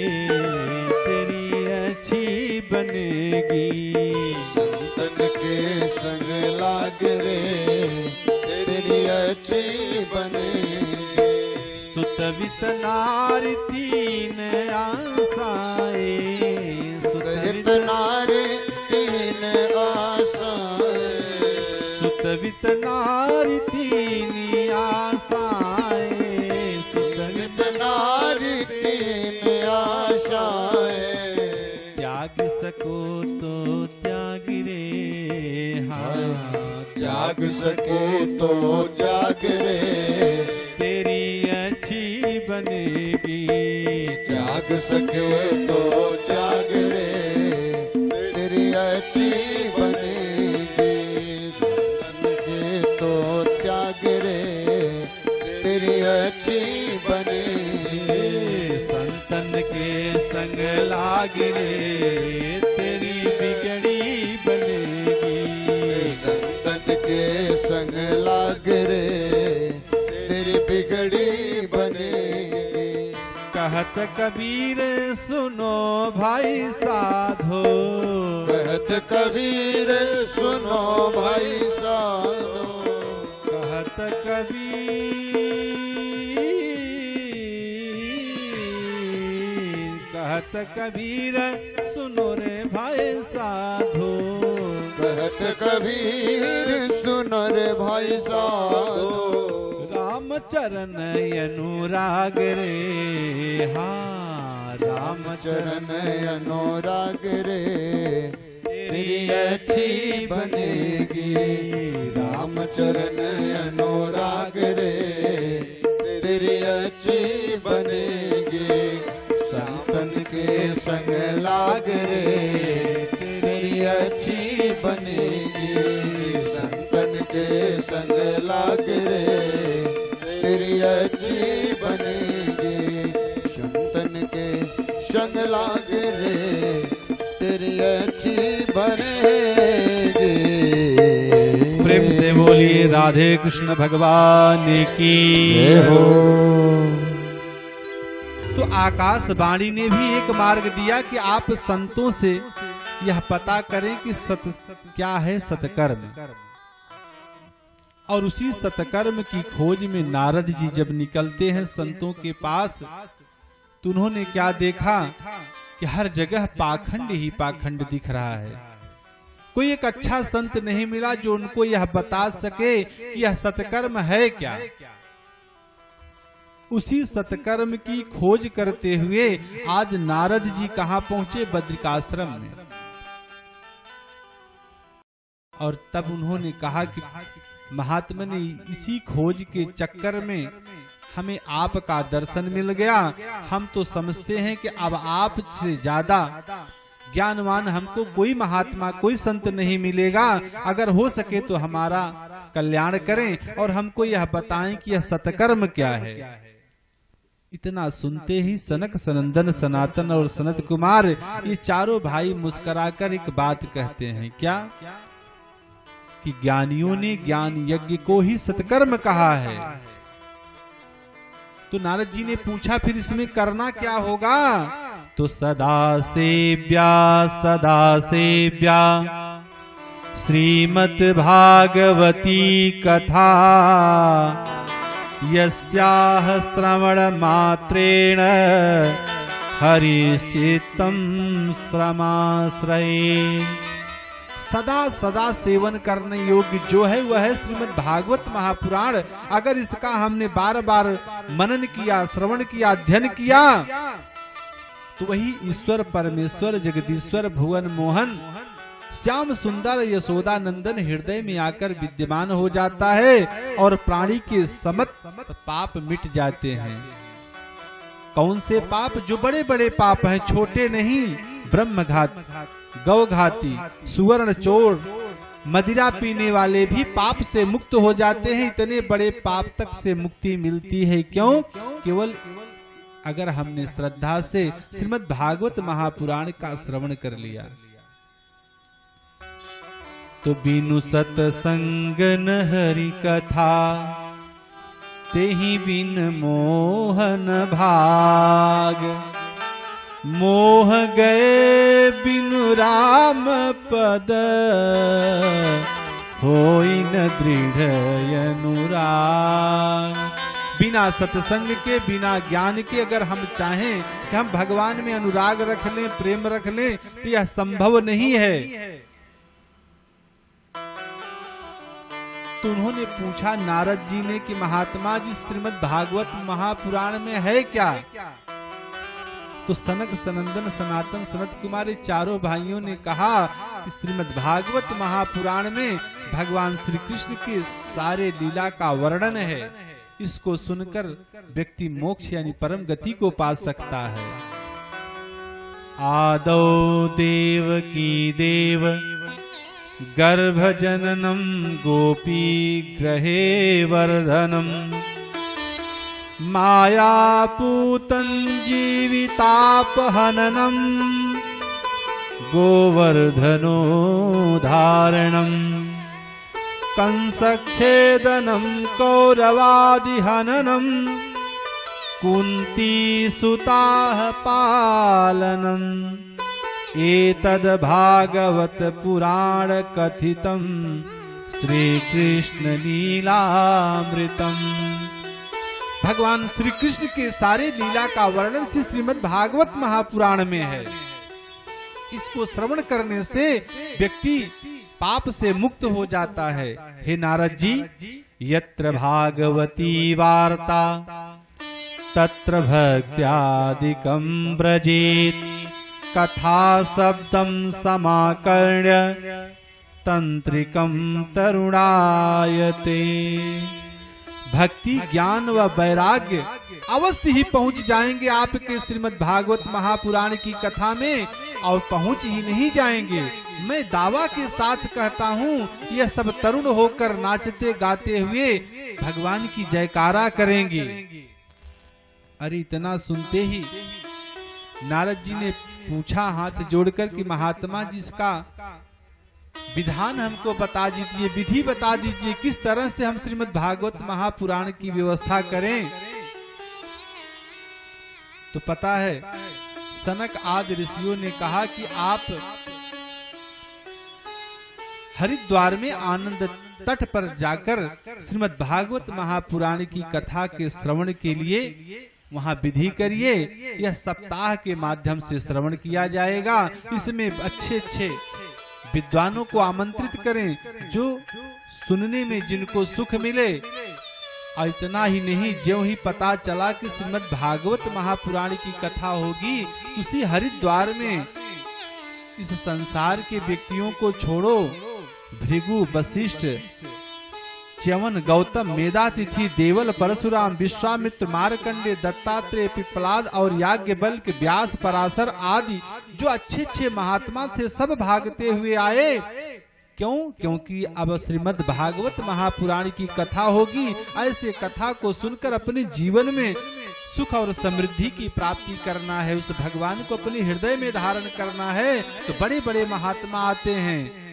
S2: तेरी अच्छी बनेगी।
S1: संतन के संग लाग रे, तेरी अच्छी बनेगी।
S2: सुतवित नारी तीन आसाए,
S1: सुतहित नारी तीन आसाएं।
S2: सुतवित नारी तीन आसाए, सुतवित
S1: नारी तीन आशाएं।
S2: त्याग सको तो त्याग रे, हाँ
S1: त्याग सके तो जाग रे,
S2: तेरी अच्छी बनेगी।
S1: त्याग सके तो जाग रे, तेरी अच्छी बनेगी। धन के तो त्याग रे, तेरी अच्छी बनेगी।
S2: संतन के संग लाग रे, तेरी बिगड़ी बनेगी।
S1: संतन के संग लाग रे, तेरी बिगड़ी बनेगी।
S2: कहत कबीर सुनो भाई साधो,
S1: कहत कबीर सुनो भाई साधो।
S2: कहत कबीर, कहत कबीर सुनो रे भाई साधो।
S1: कहत कबीर सुनो रे भाई साधो।
S3: चरण अनुराग रे, हाँ राम
S1: चरण अनुराग रे, तेरी अच्छी बनेगी। राम चरण अनुराग रे, तेरी अच्छी बनेगी। संतन के संग लाग रे, तेरी अच्छी बनेगी। संतन के संग लाग रे, तेरी अच्छी बनेगी। संतन के संग लाग रे, तेरी अच्छी बनेगी।
S3: प्रेम से बोलिए राधे कृष्ण भगवान की
S1: जय हो।
S3: तो आकाशवाणी ने भी एक मार्ग दिया कि आप संतों से यह पता करें कि क्या है सत्कर्म, और उसी सत्कर्म की खोज में नारद जी जब निकलते हैं संतों के पास, तो उन्होंने क्या देखा कि हर जगह पाखंड ही पाखंड दिख रहा है। कोई एक अच्छा संत नहीं मिला जो उनको यह बता सके कि यह सत्कर्म है क्या। उसी सत्कर्म की खोज करते हुए आज नारद जी कहां पहुंचे? बद्रिकाश्रम में। और तब उन्होंने कहा कि महात्मा ने इसी खोज के चक्कर में हमें आपका दर्शन मिल गया। हम तो समझते हैं कि अब आप से ज्यादा ज्ञानवान हमको कोई महात्मा कोई संत नहीं मिलेगा। अगर हो सके तो हमारा कल्याण करें और हमको यह बताएं कि यह सत्कर्म क्या है। इतना सुनते ही सनक सनंदन सनातन और सनत कुमार ये चारों भाई मुस्कुराकर एक बात कहते हैं, क्या कि ज्ञानियों ने ज्ञान यज्ञ को ही सत्कर्म कहा है। तो नारद जी ने पूछा फिर इसमें करना क्या होगा? तो सदा सेव्या श्रीमद् भागवती कथा, यस्याह श्रवण मात्रेण हरिचित्तं श्रमाश्रये। सदा सदा सेवन करने योग्य जो है वह है श्रीमद् भागवत महापुराण। अगर इसका हमने बार बार मनन किया, श्रवण किया, अध्ययन किया, तो वही ईश्वर परमेश्वर जगदीश्वर भुवन मोहन श्याम सुंदर यशोदा नंदन हृदय में आकर विद्यमान हो जाता है और प्राणी के समस्त पाप मिट जाते हैं। कौन से पाप? जो बड़े बड़े पाप हैं, छोटे नहीं। ब्रह्मघात, गौघाती, सुवर्ण चोर, मदिरा पीने वाले भी पाप से मुक्त हो जाते हैं। इतने बड़े पाप तक से मुक्ति मिलती है। क्यों? केवल अगर हमने श्रद्धा से श्रीमद् भागवत महापुराण का श्रवण कर लिया। तो बिनु सतसंग न हरि कथा, तेहि बिन मोहन भाग। मोह गए बिनु राम पद, होई न दृढ़ अनुराग। बिना सत्संग के, बिना ज्ञान के अगर हम चाहें कि हम भगवान में अनुराग रख लें, प्रेम रख लें, तो यह संभव नहीं है। तो उन्होंने पूछा नारद जी ने कि महात्मा जी श्रीमद् भागवत महापुराण में है क्या? तो सनक सनंदन सनातन सनत कुमार चारों भाइयों ने कहा कि श्रीमद् भागवत महापुराण में भगवान श्री कृष्ण के सारे लीला का वर्णन है। इसको सुनकर व्यक्ति मोक्ष यानी परम गति को पा सकता है। आदौ देवकी देव गर्भ जननम गोपी ग्रहे वर्धनम, मायापूतं जीवितापहननम गोवर्धनो धारणम, कंसच्छेदनं कौरवादिहननं, कुंती सुताः पालनम्। एतद् भागवत पुराण कथितं श्री कृष्ण लीलामृतम्। भगवान श्री कृष्ण के सारे लीला का वर्णन श्रीमद् भागवत महापुराण में है। इसको श्रवण करने से व्यक्ति पाप से मुक्त हो जाता है। हे नारद जी, यत्र भागवती वार्ता तत्र भक्त्यादिकं व्रजेत् कथा शब्दं समाकर्ण्य तंत्रिकं तरुणायते। भक्ति ज्ञान व वैराग्य अवश्य ही पहुंच जाएंगे आपके श्रीमद् भागवत महापुराण की कथा में, और पहुंच ही नहीं जाएंगे, मैं दावा के साथ कहता हूँ यह सब तरुण होकर नाचते गाते हुए भगवान की जयकारा करेंगे। अरे इतना सुनते ही नारद जी ने पूछा हाथ जोड़कर कि महात्मा जी इसका विधान हमको बता दीजिए, विधि बता दीजिए, किस तरह से हम श्रीमद् भागवत महापुराण की व्यवस्था करें। तो पता है सनक आदि ऋषियों ने कहा कि आप हरिद्वार में आनंद तट पर जाकर श्रीमद् भागवत महापुराण की कथा के श्रवण के लिए वहां विधि करिए। यह सप्ताह के माध्यम से श्रवण किया जाएगा। इसमें अच्छे अच्छे विद्वानों को आमंत्रित करें जो सुनने में जिनको सुख मिले। और इतना ही नहीं, ज्यों ही पता चला कि श्रीमद् भागवत महापुराण की कथा होगी, उसी हरिद्वार में इस संसार के व्यक्तियों को छोड़ो, भृगु, वशिष्ठ, च्यवन, गौतम, मेधातिथि, देवल, परशुराम, विश्वामित्र, मार्कंडे, दत्तात्रेय, पिप्पलाद और याज्ञवल्क्य, व्यास, पराशर आदि जो अच्छे अच्छे महात्मा थे सब भागते हुए आए। क्यों? क्योंकि अब श्रीमद् भागवत महापुराण की कथा होगी। ऐसे कथा को सुनकर अपने जीवन में सुख और समृद्धि की प्राप्ति करना है, उस भगवान को अपने हृदय में धारण करना है। तो बड़े बड़े महात्मा आते हैं।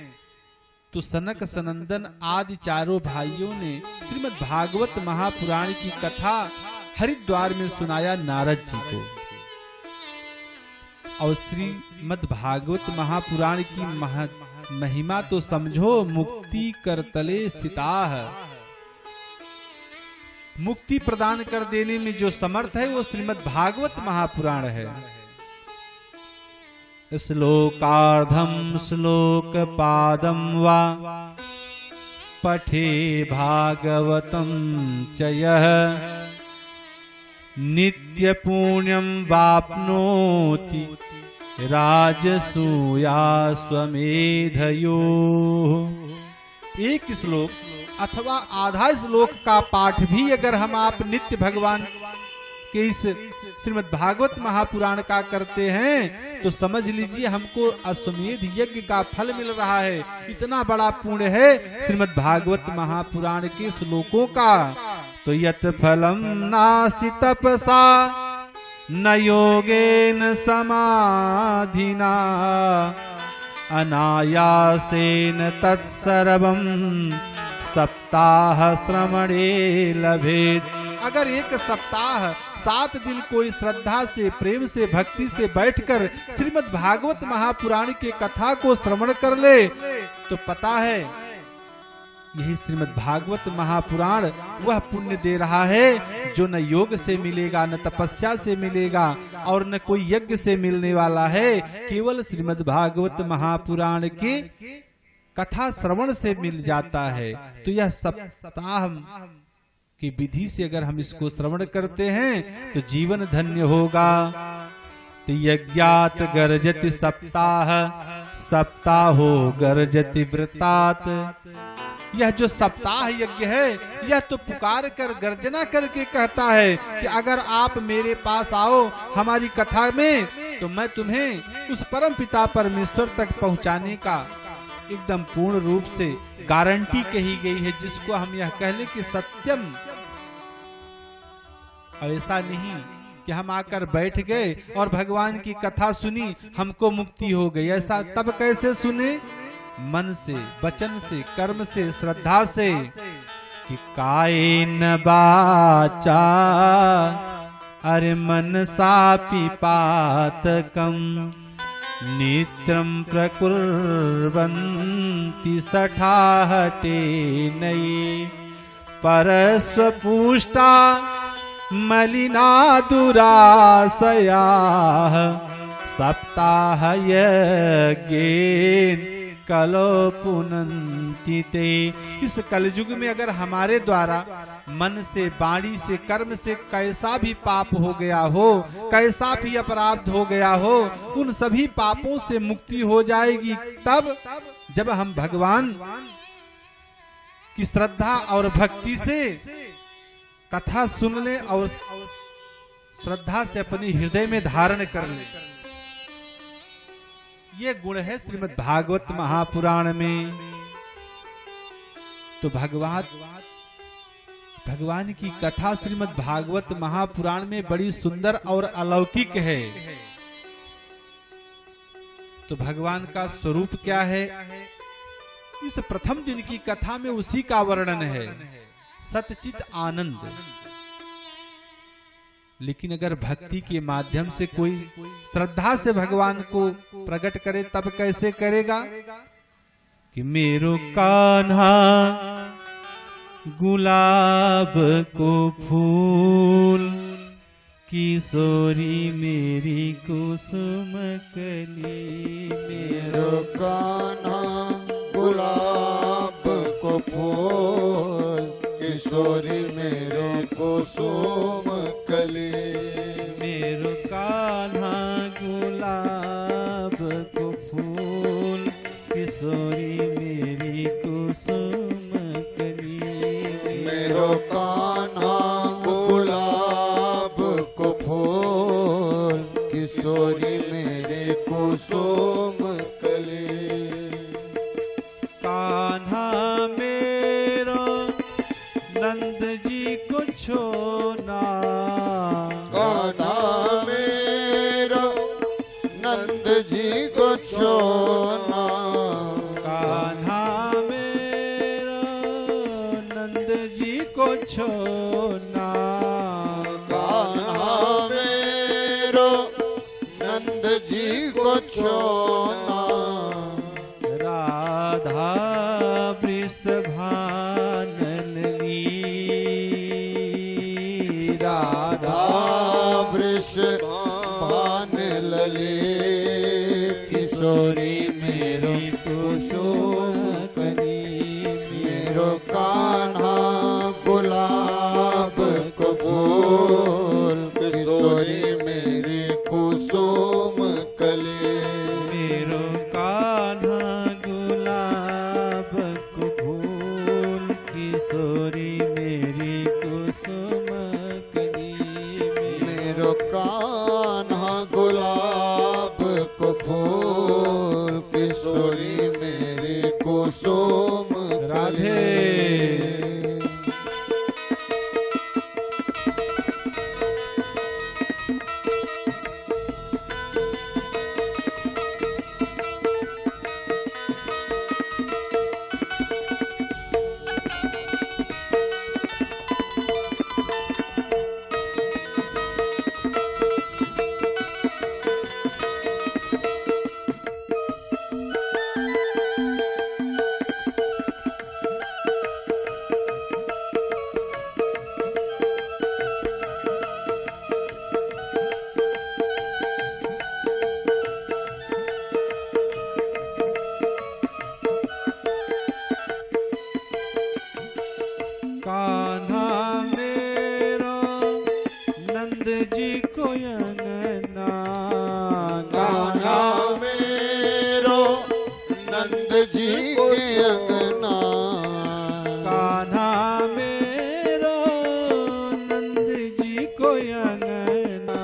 S3: तो सनक, सनंदन आदि चारों भाइयों ने श्रीमद् भागवत महापुराण की कथा हरिद्वार में सुनाया नारद जी को। और श्रीमद् भागवत महापुराण की महिमा तो समझो, मुक्ति कर तले स्थिता है। मुक्ति प्रदान कर देने में जो समर्थ है वो श्रीमद् भागवत महापुराण है। श्लोकार्धम श्लोक पादम वा पठे भागवतम च यः नित्य पुण्यम वाप्नोति राजसूया स्वमेधयो। एक श्लोक अथवा आधा श्लोक का पाठ भी अगर हम आप नित्य भगवान के इस श्रीमद् भागवत महापुराण का करते हैं तो समझ लीजिए हमको अश्वमेध यज्ञ का फल मिल रहा है। इतना बड़ा पुण्य है श्रीमद् भागवत महापुराण के श्लोकों का। तो यत् फलम नास्ति तपसा न योगेन समाधिना अनायासेन तत्सर्वं सप्ताह श्रवणे लभेत। अगर एक सप्ताह 7 दिन कोई श्रद्धा से, प्रेम से, भक्ति से बैठकर श्रीमद् भागवत महापुराण के कथा को श्रवण कर ले तो पता है यही श्रीमद् भागवत महापुराण वह पुण्य दे रहा है जो न योग से मिलेगा, न तपस्या से मिलेगा और न कोई यज्ञ से मिलने वाला है। केवल श्रीमद् भागवत महापुराण के कथा श्रवण से मिल जाता है। तो यह सप्ताह की विधि से अगर हम इसको श्रवण करते हैं तो जीवन धन्य होगा। तो यज्ञात गर्जति सप्ताह सप्ताहो गर्जति व्रतात। यह जो सप्ताह यज्ञ है यह तो पुकार कर गर्जना करके कहता है कि अगर आप मेरे पास आओ हमारी कथा में तो मैं तुम्हें उस परम पिता परमेश्वर तक पहुंचाने का एकदम पूर्ण रूप से गारंटी कही गई है, जिसको हम यह कह ले कि सत्यम। अब ऐसा नहीं कि हम आकर बैठ गए और भगवान की कथा सुनी हमको मुक्ति हो गई। ऐसा तब कैसे सुने? मन से, वचन से, कर्म से, श्रद्धा से। कि कायेन वाचा अरे मनसा पिपातकम नेत्रम प्रकुर्वन्ति सठाहटे नये परस्वपुष्टा मलिना दुरासया सप्ताह यज्ञेन कलो पुनन्ति ते। इस कलयुग में अगर हमारे द्वारा मन से, वाणी से, कर्म से कैसा भी पाप हो गया हो, कैसा भी अपराध हो गया हो, उन सभी पापों से मुक्ति हो जाएगी तब जब हम भगवान की श्रद्धा और भक्ति से कथा सुन ले और श्रद्धा से अपने हृदय में धारण कर ले। ये गुण है श्रीमद् भागवत महापुराण में। तो भगवान की कथा श्रीमद् भागवत महापुराण में बड़ी सुंदर और अलौकिक है। तो भगवान का स्वरूप क्या है, इस प्रथम दिन की कथा में उसी का वर्णन है, सतचित आनंद। लेकिन अगर भक्ति के माध्यम से कोई श्रद्धा से भगवान को प्रकट करे तब कैसे करेगा कि मेरो कान्हा गुलाब को फूल, किशोरी मेरी कुसुम कली।
S1: मेरो कान्हा गुलाब को फूल, किशोरी मेरो कुसुम कली।
S3: मेरो कान्हा गुलाब को फूल, किशोरी मेरी कुसुम कली।
S1: मेरो कान्हा गुलाब को फूल, किशोरी मेरे कुसुम कली।
S3: कान्हा मेरो नंद जी को छोना,
S1: कान्हा मेरो नंद जी को छोना।
S3: कान्हा मेरो नंद जी को छोना।
S1: कान्हा मेरो नंद जी को छोना।
S3: राधा वृषभान लली,
S1: राधा वृषभान लली। किशोरी मेरो कुसुम कली। मेरो कान्हा गुलाब को फूल, किशोरी मेरे कुसुम कली।
S3: मेरो कान्हा गुलाब को फूल, किशोरी मेरी कुसुम कली।
S1: मेरो कान्हा गुलाब को फूल, किशोरी मेरे कुसुम
S3: राधे। कान्हा मेरो नंद जी को अंगना।
S1: कान्हा मेरो नंद जी के अंगना।
S3: कान्हा मेरो नंद जी को अंगना।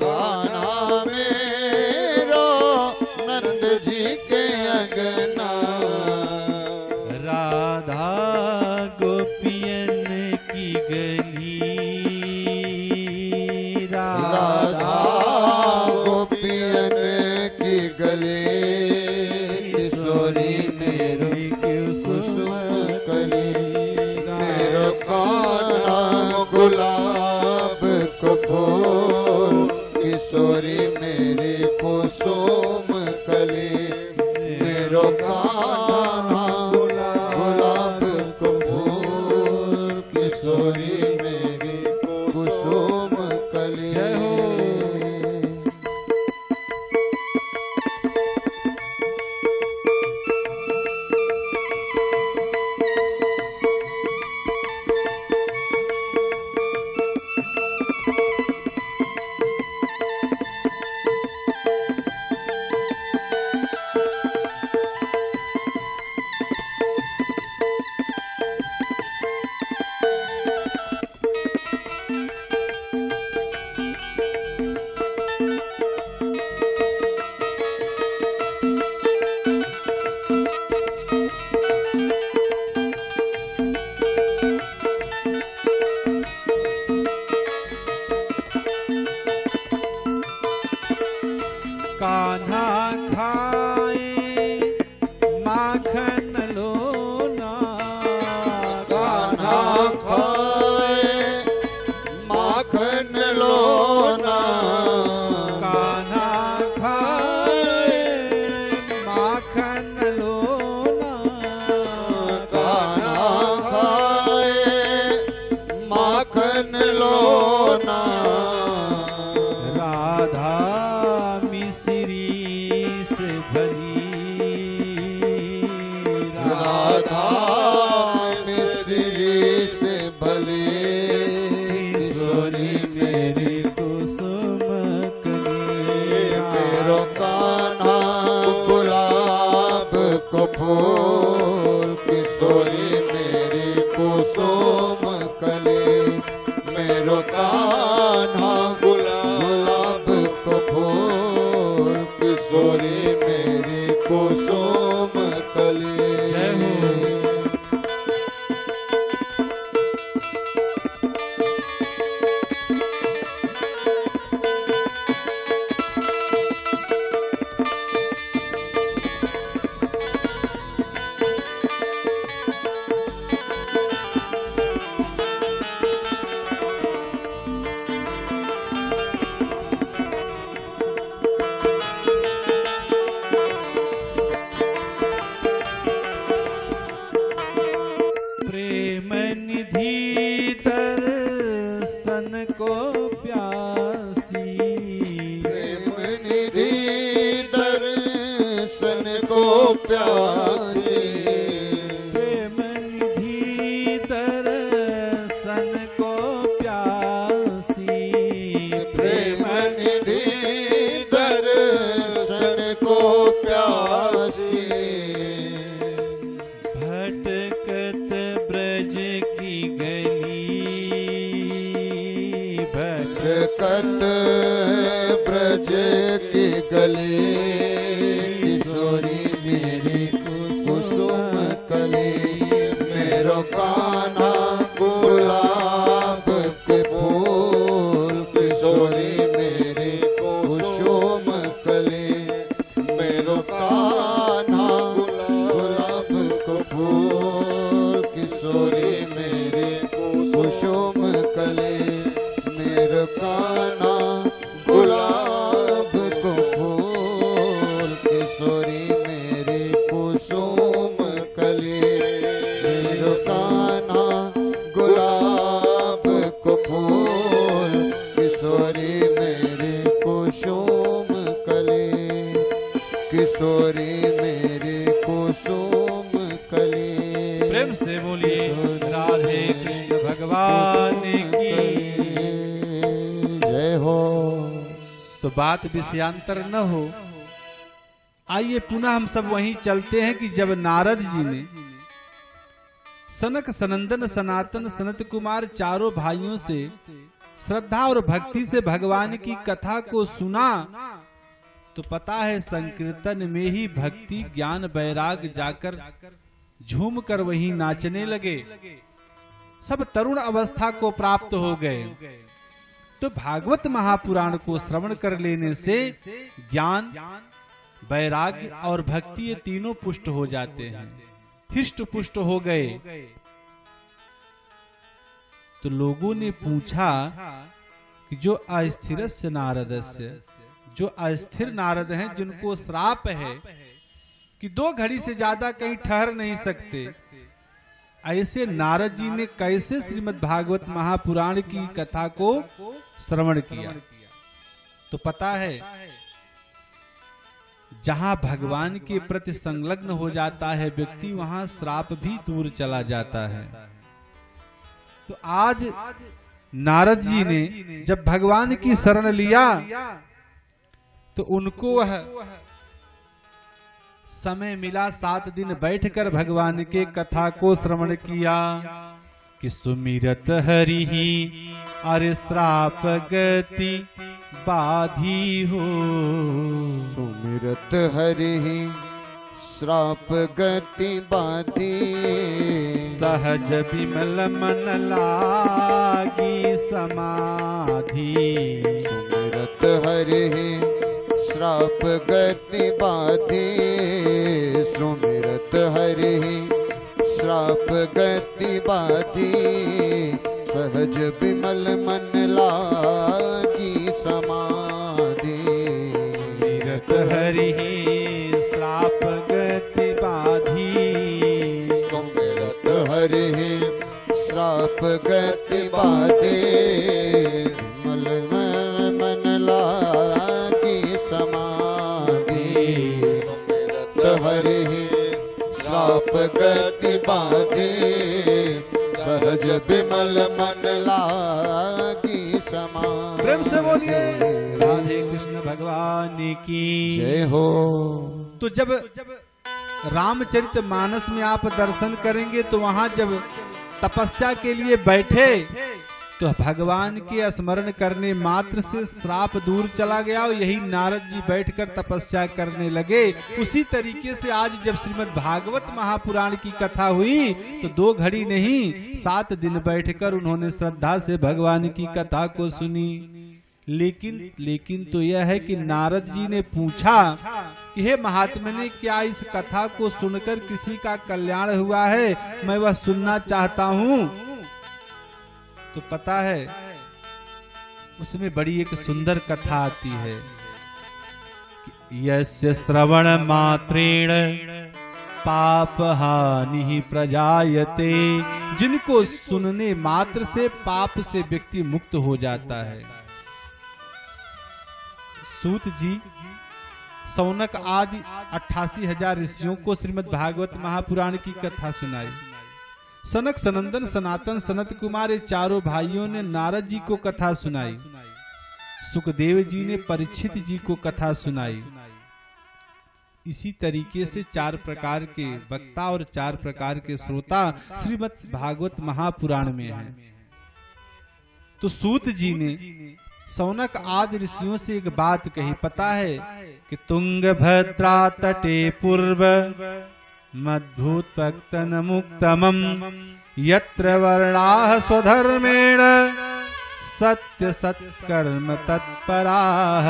S1: कान्हा मेरो नंद जी के अंगना।
S3: राधा गोपियन की गली।
S1: राधा गोपियन की गली। किशोरी में
S2: कान्हा खाए माखन लोना,
S1: कान्हा खाए माखन लोना,
S2: कान्हा खाए माखन लोना,
S1: कान्हा खाए माखन लोना,
S2: राधा मिश्री से भली,
S1: राधा मिश्री से भली,
S2: किशोरी मेरी कुसुम कली,
S1: मेरो कान्हा गुलाब को फूल, किशोरी मेरी कुसुम कली, मेरो कान्हा गुलाब को फूल, किशोरी मेरी कुसुम कली।
S2: जय हो। प्रेम निधि दर्शन को प्यासी,
S1: प्रेम निधि दर्शन को प्यासी,
S2: प्रेम निधि दर्शन को प्यासी,
S1: प्रेम निधि दर्शन को प्यासी,
S2: भटकत ब्रज की गली,
S1: भटकत ब्रज की गली, किशोरी मेरी कुसुम कली, मेरो कान्हा गुलाब के फूल, किशोरी मेरी कुसुम कली, मेरो कान्हा गुलाब को फूल, किशोरी मेरी कुसुम कली, मेरो कान्हा गुलाब को फूल, किशोरी मेरी कुसुम कली, मेरो कान्हा गुलाब को फूल, किशोरी मेरी कुसुम कली, किशोरी मेरी कुसुम कली।
S2: प्रेम से बोलिए राधे कृष्ण भगवान की।
S1: जय हो।
S2: तो बात विषयांतर न हो, आइए पुनः हम सब वहीं चलते हैं कि जब नारद जी ने सनक सनंदन सनातन सनत कुमार चारों भाइयों से श्रद्धा और भक्ति से भगवान की कथा को सुना, तो पता है संकीर्तन में ही भक्ति ज्ञान वैराग जाकर झूम कर वहीं नाचने लगे, सब तरुण अवस्था को प्राप्त हो गए। तो भागवत महापुराण को श्रवण कर लेने से ज्ञान वैराग्य और भक्ति ये तीनों पुष्ट हो जाते हैं, हृष्ट पुष्ट हो गए। तो लोगों ने पूछा कि जो अस्थिरस्य नारदस्य, जो अस्थिर नारद हैं, जिनको श्राप है कि 2 घड़ी से ज्यादा कहीं ठहर नहीं सकते, ऐसे नारद जी ने कैसे श्रीमद् भागवत महापुराण की कथा को श्रवण किया? तो पता है, जहां भगवान के प्रति संलग्न हो जाता है व्यक्ति, वहां श्राप भी दूर चला जाता है। तो आज नारद जी ने जब भगवान की शरण लिया, तो उनको वह समय मिला, 7 दिन बैठकर भगवान के कथा को श्रवण किया कि सुमिरत हरि ही अरे श्राप गति बाधी हो,
S1: सुमिरत हरि ही श्राप गति बाधी,
S2: सहज विमल मन लागी समाधि,
S1: सुमिरत हरि ही श्राप गति बाधे सुमिरत हरि श्राप गति बाधे सहज विमल मन लागी समाधि
S2: सुमिरत हरि श्राप गति बाधी
S1: सुमिरत हरि श्राप गति बाधे विमल मन लागी समाधि सुमिरत हरि श्राप गति बाधे सहज विमल मन लागी समाधि।
S2: प्रेम से बोलिए राधे कृष्ण भगवान की
S1: जय हो।
S2: तो जब रामचरित मानस में आप दर्शन करेंगे तो वहां जब तपस्या के लिए बैठे तो भगवान के स्मरण करने मात्र से श्राप दूर चला गया और यही नारद जी बैठकर तपस्या करने लगे। उसी तरीके से आज जब श्रीमद् भागवत महापुराण की कथा हुई तो 2 घड़ी नहीं 7 दिन बैठकर उन्होंने श्रद्धा से भगवान की कथा को सुनी। लेकिन तो यह है कि नारद जी ने पूछा कि हे महात्मा ने क्या इस कथा को सुनकर किसी का कल्याण हुआ है, मैं वह सुनना चाहता हूँ। तो पता है उसमें बड़ी एक सुंदर कथा आती है कि यस्य श्रवण मात्रेण पाप हानि प्रजायते, जिनको सुनने मात्र से पाप से व्यक्ति मुक्त हो जाता है। सूत जी सौनक आदि 88,000 ऋषियों को श्रीमद् भागवत महापुराण की कथा सुनाई। सनक सनंदन सनातन सनत कुमार चारों भाइयों ने नारद जी को कथा सुनाई। सुखदेव जी ने परीक्षित जी को कथा सुनाई। इसी तरीके से 4 प्रकार के वक्ता और 4 प्रकार के श्रोता श्रीमद् भागवत महापुराण में हैं। तो सूत जी ने सौनक आदि ऋषियों से एक बात कही। पता है कि तुंगभद्रा तटे पूर्व मद्भुतक्तन मुक्तमं यत्र वर्णाः स्वधर्मेण सत्य सत्कर्म तत्पराः।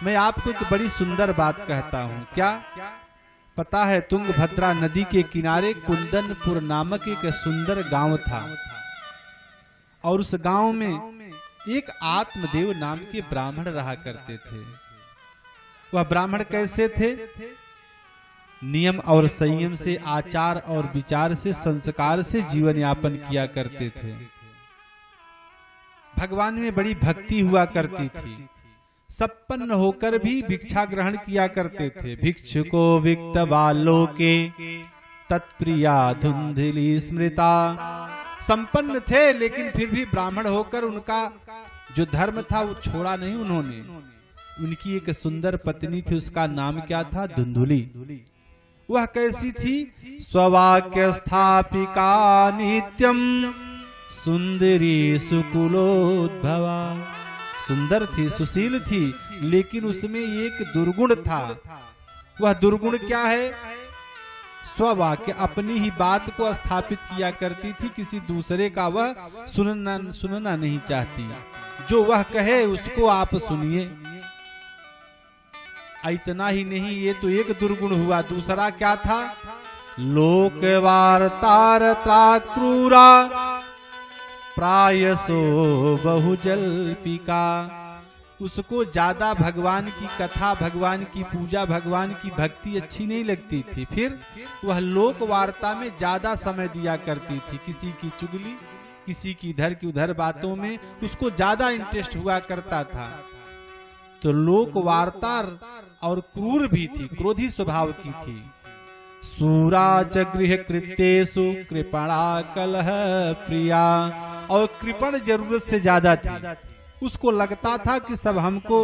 S2: मैं आपको एक बड़ी सुंदर बात कहता हूँ। क्या पता है? तुंगभद्रा नदी के किनारे कुंदनपुर नामक एक सुंदर गांव था और उस गांव में एक आत्मदेव नाम के ब्राह्मण रहा करते थे। वह ब्राह्मण कैसे थे? नियम और संयम से, आचार और विचार से, संस्कार से जीवन यापन किया करते थे। भगवान में बड़ी भक्ति हुआ करती थी। संपन्न होकर भी भिक्षा ग्रहण किया करते थे। भिक्षुको विक्त बालोके तत्प्रिया धुंधली स्मृता। संपन्न थे लेकिन फिर भी ब्राह्मण होकर उनका जो धर्म था वो छोड़ा नहीं उन्होंने। उनकी एक सुंदर पत्नी थी, उसका नाम क्या था? धुंधुली। वह कैसी थी? स्ववाक्य स्थापिका नित्यम सुंदरी सुकुलोद्भवा। सुंदर थी, सुशील थी, लेकिन उसमें एक दुर्गुण था। वह दुर्गुण क्या है? स्ववाक्य, अपनी ही बात को स्थापित किया करती थी, किसी दूसरे का वह सुनना नहीं चाहती। जो वह कहे उसको आप सुनिए। इतना ही नहीं, ये तो एक दुर्गुण हुआ, दूसरा क्या था? लोक वार्तारता क्रूरा प्रायसो बहुजल्पिका। उसको ज्यादा भगवान की कथा, भगवान की पूजा, भगवान की भक्ति अच्छी नहीं लगती थी। फिर वह लोक वार्ता में ज्यादा समय दिया करती थी। किसी की चुगली, किसी की इधर की उधर बातों में उसको ज्यादा इंटरेस्ट हुआ करता था। तो लोक वार्ता और क्रूर भी थी, क्रोधी स्वभाव की थी। सूराज गृह कृत्येषु कृपणा कलह प्रिया। और कृपण जरूरत से ज्यादा थी। उसको लगता था कि सब हमको,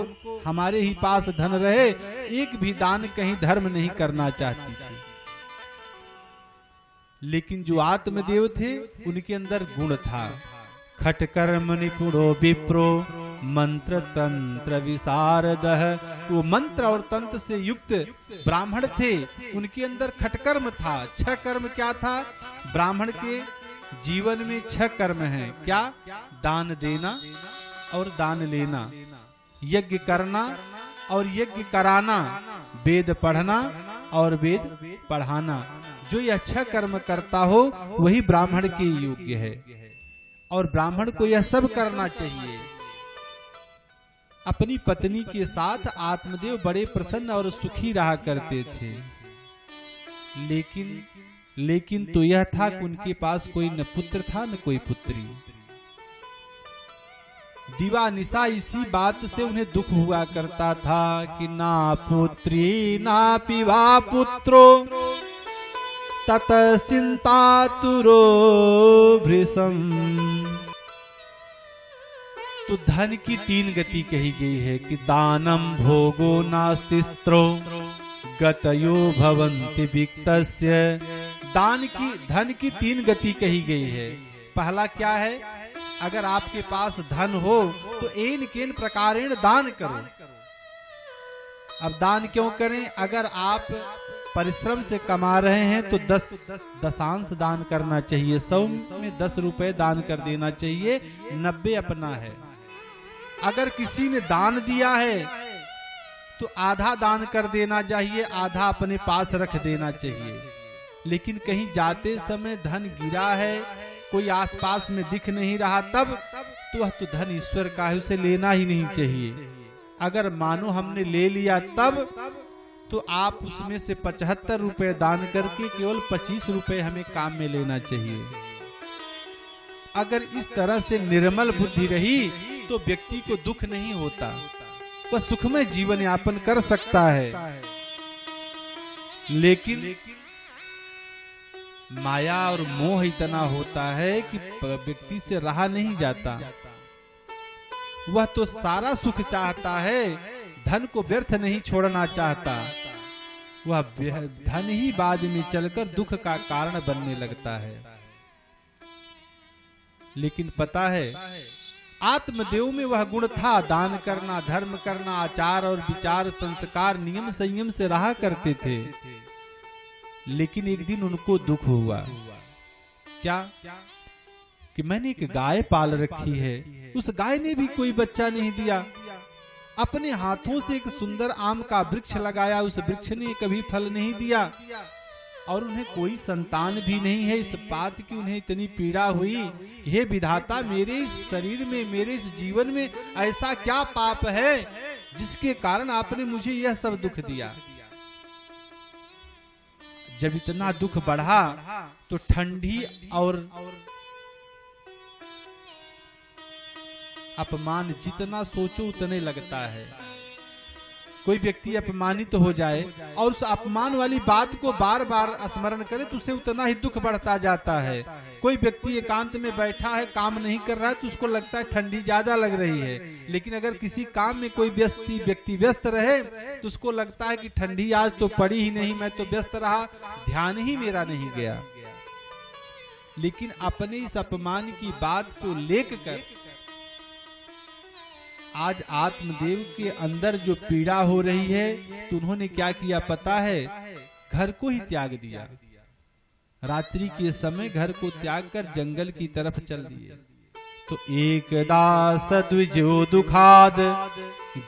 S2: हमारे ही पास धन रहे, एक भी दान कहीं धर्म नहीं करना चाहती थी। लेकिन जो आत्मदेव थे उनके अंदर गुण था। खटकर्म निपुणो विप्रो मंत्र तंत्र विशारदः। वो मंत्र और तंत्र से युक्त ब्राह्मण थे। उनके अंदर खटकर्म था। 6 कर्म क्या था? ब्राह्मण के जीवन में 6 कर्म हैं। क्या? दान देना और दान लेना, यज्ञ करना और यज्ञ कराना, वेद पढ़ना और वेद पढ़ाना। जो ये अच्छा कर्म करता हो वही ब्राह्मण के योग्य है, और ब्राह्मण को यह सब करना चाहिए। अपनी पत्नी के साथ आत्मदेव बड़े प्रसन्न और सुखी रहा करते थे, लेकिन तो यह था कि उनके पास कोई न पुत्र था न कोई पुत्री। दिवा निशा इसी बात से उन्हें दुख हुआ करता था कि ना पुत्री ना पिवा पुत्रो तत चिंतातुरो भृशम। तो धन की 3 गति कही गई है कि दानम भोगो नास्ति स्त्रो गतयो भवन्ति विक्तस्य। धन की 3 गति कही गई है। पहला क्या है? अगर आपके पास धन हो तो एन केन प्रकारेण दान करो। अब दान क्यों करें? अगर आप परिश्रम से कमा रहे हैं तो 10 दान करना चाहिए। 100 में 10 रुपए दान कर देना चाहिए, 90 अपना है। अगर किसी ने दान दिया है तो आधा दान कर देना चाहिए, आधा अपने पास रख देना चाहिए। लेकिन कहीं जाते समय धन गिरा है, कोई आसपास में दिख नहीं रहा, तब तो वह तो धन ईश्वर का है, उसे लेना ही नहीं चाहिए। अगर मानो हमने ले लिया तब तो आप उसमें से 75 रुपए दान करके केवल 25 रुपए हमें काम में लेना चाहिए। अगर इस तरह से निर्मल बुद्धि रही तो व्यक्ति को दुख नहीं होता, वह सुखमय जीवन यापन कर सकता है। लेकिन माया और मोह इतना होता है कि व्यक्ति से रहा नहीं जाता। वह तो सारा सुख चाहता है, धन को व्यर्थ नहीं छोड़ना चाहता। वह धन ही बाद में चलकर दुख का कारण बनने लगता है। लेकिन पता है आत्मदेव में वह गुण था, दान करना, धर्म करना, आचार और विचार, संस्कार, नियम संयम से रहा करते थे। लेकिन एक दिन उनको दुख हुआ। क्या? कि मैंने एक गाय पाल रखी है, उस गाय ने भी कोई बच्चा नहीं दिया। अपने हाथों से एक सुंदर आम का वृक्ष लगाया, उस वृक्ष ने कभी फल नहीं दिया, और उन्हें कोई संतान भी नहीं है। इस बात की उन्हें इतनी पीड़ा हुई, हे विधाता, मेरे इस शरीर में, मेरे इस जीवन में ऐसा क्या पाप है जिसके कारण आपने मुझे यह सब दुख दिया। जब इतना दुख बढ़ा तो ठंडी और अपमान जितना सोचो उतने लगता है। कोई व्यक्ति अपमानित हो जाए और उस अपमान वाली बात को बार बार स्मरण करे तो उसे उतना ही दुख बढ़ता जाता है। कोई व्यक्ति एकांत में बैठा है, काम नहीं कर रहा है, तो उसको लगता है ठंडी ज्यादा लग रही है। लेकिन अगर किसी काम में कोई व्यक्ति व्यस्त रहे तो उसको लगता है कि ठंडी आज तो पड़ी ही नहीं, मैं तो व्यस्त रहा, ध्यान ही मेरा नहीं गया। लेकिन अपने इस अपमान की बात को लेकर आज आत्मदेव के अंदर जो पीड़ा हो रही है, तो उन्होंने क्या किया पता है? घर को ही त्याग दिया। रात्रि के समय घर को त्याग कर जंगल की तरफ चल दिए। तो एकदा सद्विजो दुखाद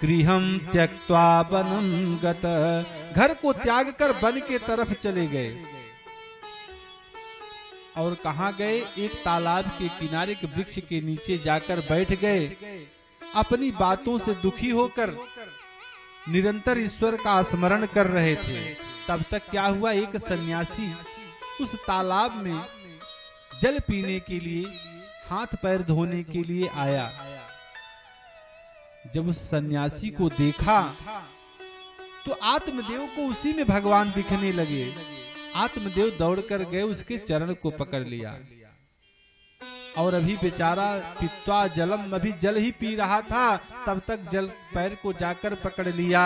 S2: गृहम त्यक्त्वा वनं गत। घर को त्याग कर वन के तरफ चले गए। और कहाँ गए? एक तालाब के किनारे के वृक्ष के नीचे जाकर बैठ गए। अपनी बातों से दुखी होकर निरंतर ईश्वर का स्मरण कर रहे थे। तब तक क्या हुआ? एक सन्यासी उस तालाब में जल पीने के लिए, हाथ पैर धोने के लिए आया। जब उस सन्यासी को देखा तो आत्मदेव को उसी में भगवान दिखने लगे। आत्मदेव दौड़कर गए, उसके चरण को पकड़ लिया। और अभी बेचारा पित्वा जलम, अभी जल ही पी रहा था, तब तक जल पैर को जाकर पकड़ लिया।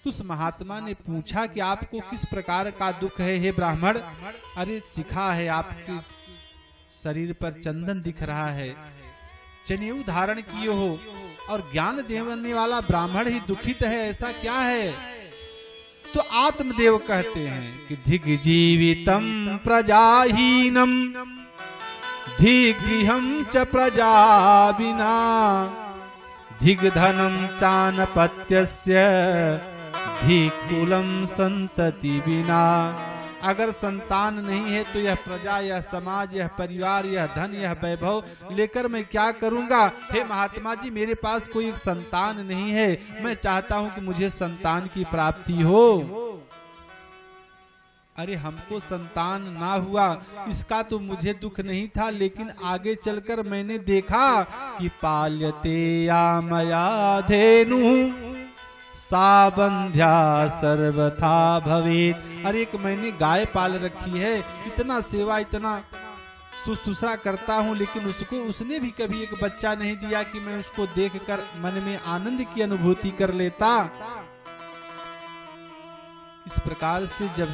S2: तो उस महात्मा ने पूछा कि आपको किस प्रकार का दुख है हे ब्राह्मण? अरे सिखा है, आपके शरीर पर चंदन दिख रहा है, जनेऊ धारण किए हो, और ज्ञान देने वाला ब्राह्मण ही दुखित है, ऐसा क्या है? तो आत्मदेव कहते हैं कि धिग्जीवितम प्रजाहीनम धिगृहं च प्रजा विना धिग्धनं चानपत्यस्य धिकुलं संतति विना। अगर संतान नहीं है तो यह प्रजा, यह समाज, यह परिवार, यह धन, यह वैभव लेकर मैं क्या करूंगा। हे महात्मा जी, मेरे पास कोई एक संतान नहीं है, मैं चाहता हूं कि मुझे संतान की प्राप्ति हो। अरे हमको संतान ना हुआ इसका तो मुझे दुख नहीं था, लेकिन आगे चलकर मैंने देखा कि पाल्यते या मया धेनु सा बंध्या सर्वथा भवेत्। अरे एक मैंने गाय पाल रखी है, इतना सेवा, इतना शुश्रूषा करता हूँ, लेकिन उसने भी कभी एक बच्चा नहीं दिया कि मैं उसको देखकर मन में आनंद की अनुभूति कर लेता। इस प्रकार से जब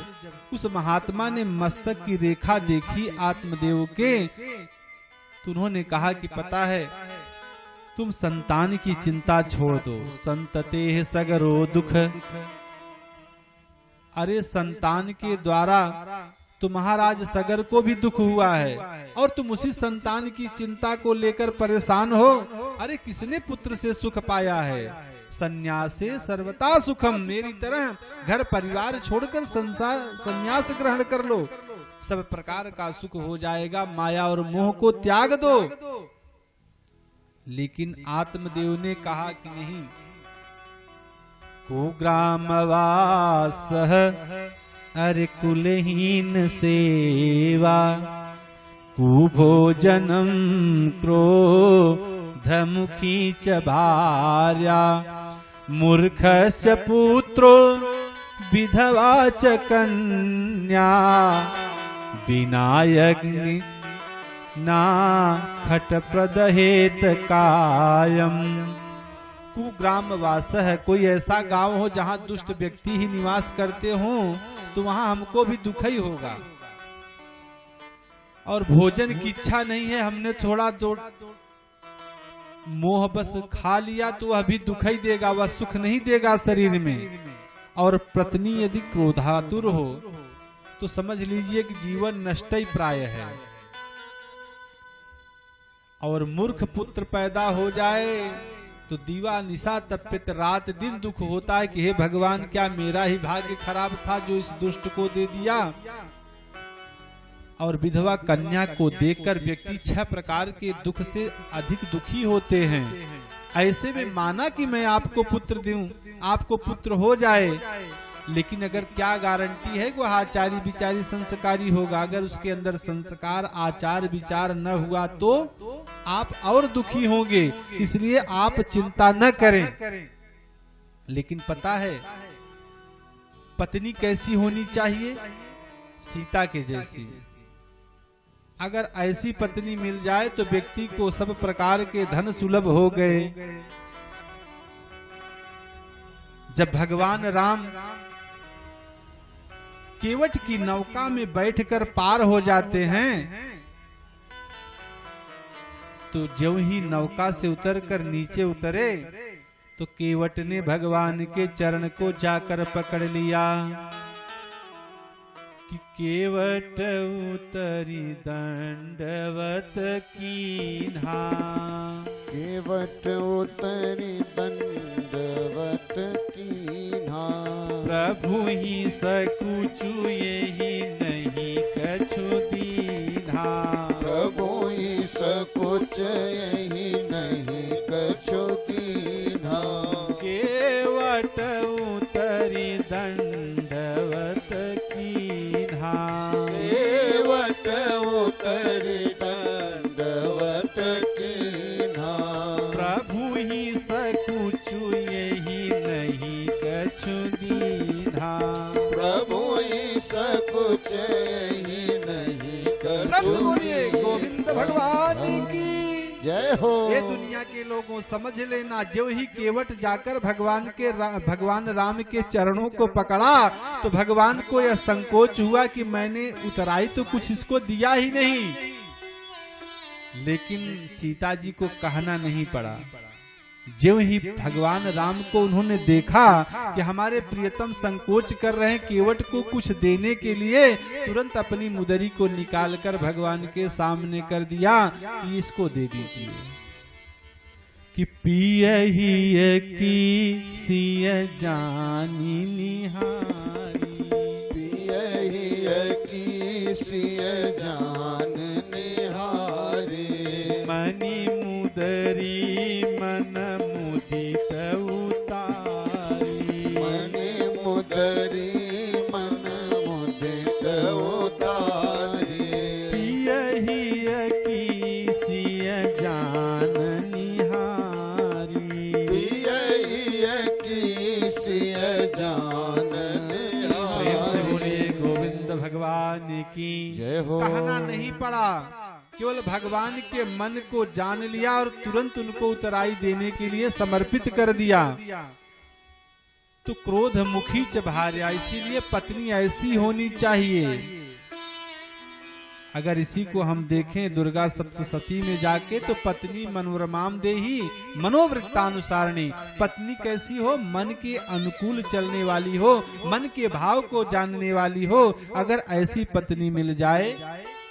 S2: उस महात्मा ने मस्तक की रेखा देखी आत्मदेव के, तो उन्होंने कहा कि पता है, तुम संतान की चिंता छोड़ दो। संतते सगरो दुख। अरे संतान के द्वारा तो महाराज सगर को भी दुख हुआ है, और तुम उसी संतान की चिंता को लेकर परेशान हो। अरे किसने पुत्र से सुख पाया है? संन्यासे सर्वता सुखम। मेरी तरह घर परिवार छोड़कर संन्यास ग्रहण कर लो, सब प्रकार का सुख हो जाएगा। माया और मोह को त्याग दो। लेकिन आत्मदेव ने कहा कि नहीं, कुग्रामवास अरे कुलहीन सेवा, कुभोजनम क्रोधमुखी च भार्या, मूर्खश्च पुत्रो विधवा च कन्या, विनायग्नि ना खट प्रदहेत कायम। कुग्राम वास है, कोई ऐसा गांव हो जहां दुष्ट व्यक्ति ही निवास करते हो तो वहां हमको भी दुख ही होगा। और भोजन की इच्छा नहीं है, हमने थोड़ा मोह बस खा लिया तो वह भी दुख ही देगा, वह सुख नहीं देगा शरीर में। और पत्नी यदि क्रोधातुर हो तो समझ लीजिए कि जीवन नष्ट ही प्राय है। और मूर्ख पुत्र पैदा हो जाए तो दीवा निशा तपित, रात दिन दुख होता है कि हे भगवान, क्या मेरा ही भाग्य खराब था जो इस दुष्ट को दे दिया। और विधवा कन्या को देखकर व्यक्ति 6 प्रकार के दुख से अधिक दुखी होते हैं। ऐसे में माना कि मैं आपको पुत्र दूं, आपको पुत्र हो जाए, लेकिन अगर क्या गारंटी है कि वह आचारी विचारी संस्कारी होगा। अगर उसके अंदर संस्कार आचार विचार न हुआ तो आप और दुखी होंगे, इसलिए आप चिंता न करें। लेकिन पता है पत्नी कैसी होनी चाहिए? सीता के जैसी। अगर ऐसी पत्नी मिल जाए तो व्यक्ति को सब प्रकार के धन सुलभ हो गए। जब भगवान राम केवट की नौका में बैठकर पार हो जाते हैं तो ज्यों ही नौका से उतरकर नीचे उतरे तो केवट ने भगवान के चरण को जाकर पकड़ लिया कि केवट उतरी दंडवत कीन्हा।
S1: केवट उतरी दंडवत कीन्हा।
S2: प्रभु ही सकुचु यही नहीं कछु दीन्हा।
S1: प्रभु ही सकुच यही नहीं कछु दीन्हा।
S2: केवट उतरी दंडवत कीन्हा।
S1: केवट उतरी दंडवत कीन्हा।
S2: प्रभु ही सकुचु यही नहीं कछु दीन्हा।
S1: प्रभु ही सकुच यही नहीं कछु
S2: बोलिए गोविंद भगवान की
S1: जय हो।
S2: ये दुनिया के लोगों समझ लेना, जो ही केवट जाकर भगवान राम के चरणों को पकड़ा तो भगवान को यह संकोच हुआ कि मैंने उतराई तो कुछ इसको दिया ही नहीं। लेकिन सीता जी को कहना नहीं पड़ा। जो ही भगवान राम को उन्होंने देखा कि हमारे प्रियतम संकोच कर रहे हैं केवट को कुछ देने के लिए, तुरंत अपनी मुदरी को निकालकर भगवान के सामने कर दिया कि इसको दे दीजिए। कि पियहि की सिय जानी निहारी,
S1: पियहि की सिय जान निहारे,
S2: मनि मुदरी मन मुदित उतारी,
S1: मनि मुदरी मन मुदित उतारे,
S2: पियहि की सिय जान निहारी,
S1: पियहि की सिय जान
S2: प्रेम से बोलिए गोविंद भगवान की
S1: जय हो।
S2: कहना नहीं पड़ा, केवल भगवान के मन को जान लिया और तुरंत उनको उतराई देने के लिए समर्पित कर दिया। तो क्रोध मुखी च भार्या, इसीलिए पत्नी ऐसी होनी चाहिए। अगर इसी को हम देखें दुर्गा सप्तशती में जाके, तो पत्नी मनोरमाम देही मनोवृत्तानुसारिणी, पत्नी कैसी हो, मन के अनुकूल चलने वाली हो, मन के भाव को जानने वाली हो। अगर ऐसी पत्नी मिल जाए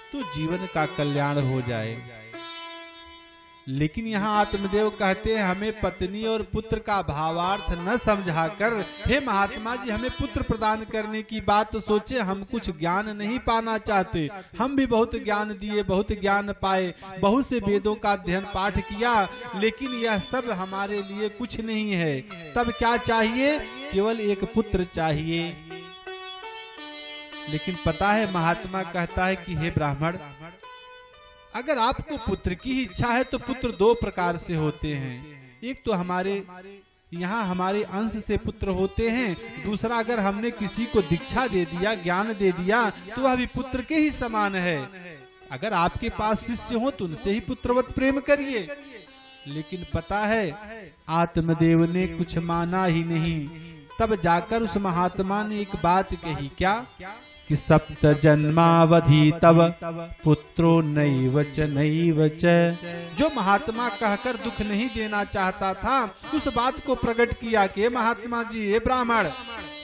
S2: तो जीवन का कल्याण हो जाए। लेकिन यहाँ आत्मदेव कहते हैं हमें पत्नी और पुत्र का भावार्थ न समझाकर, हे महात्मा जी हमें पुत्र प्रदान करने की बात सोचे, हम कुछ ज्ञान नहीं पाना चाहते। हम भी बहुत ज्ञान दिए, बहुत ज्ञान पाए, बहुत से वेदों का अध्ययन पाठ किया, लेकिन यह सब हमारे लिए कुछ नहीं है। तब क्या चाहिए? केवल एक पुत्र चाहिए। लेकिन पता है महात्मा कहता है कि हे ब्राह्मण, अगर आपको पुत्र की ही इच्छा है तो पुत्र दो प्रकार से होते हैं। एक तो हमारे यहाँ हमारे अंश से पुत्र होते हैं, दूसरा अगर हमने किसी को दीक्षा दे दिया, ज्ञान दे दिया, तो वह भी पुत्र के ही समान है। अगर आपके पास शिष्य हो तो उनसे ही पुत्रवत प्रेम करिए। लेकिन पता है आत्मदेव ने कुछ माना ही नहीं। तब जाकर उस महात्मा ने एक बात कही, क्या कि सप्त जन्मावधि तब पुत्रो नैवच नैवच। जो महात्मा कहकर दुख नहीं देना चाहता था, उस बात को प्रकट किया कि महात्मा जी, हे ब्राह्मण,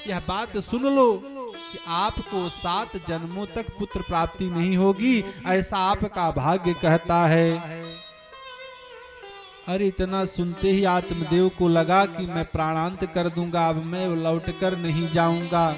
S2: यह बात सुन लो कि आपको 7 जन्मों तक पुत्र प्राप्ति नहीं होगी, ऐसा आपका भाग्य कहता है। अरे इतना सुनते ही आत्मदेव को लगा कि मैं प्राणांत कर दूंगा, अब मैं लौट कर नहीं जाऊंगा।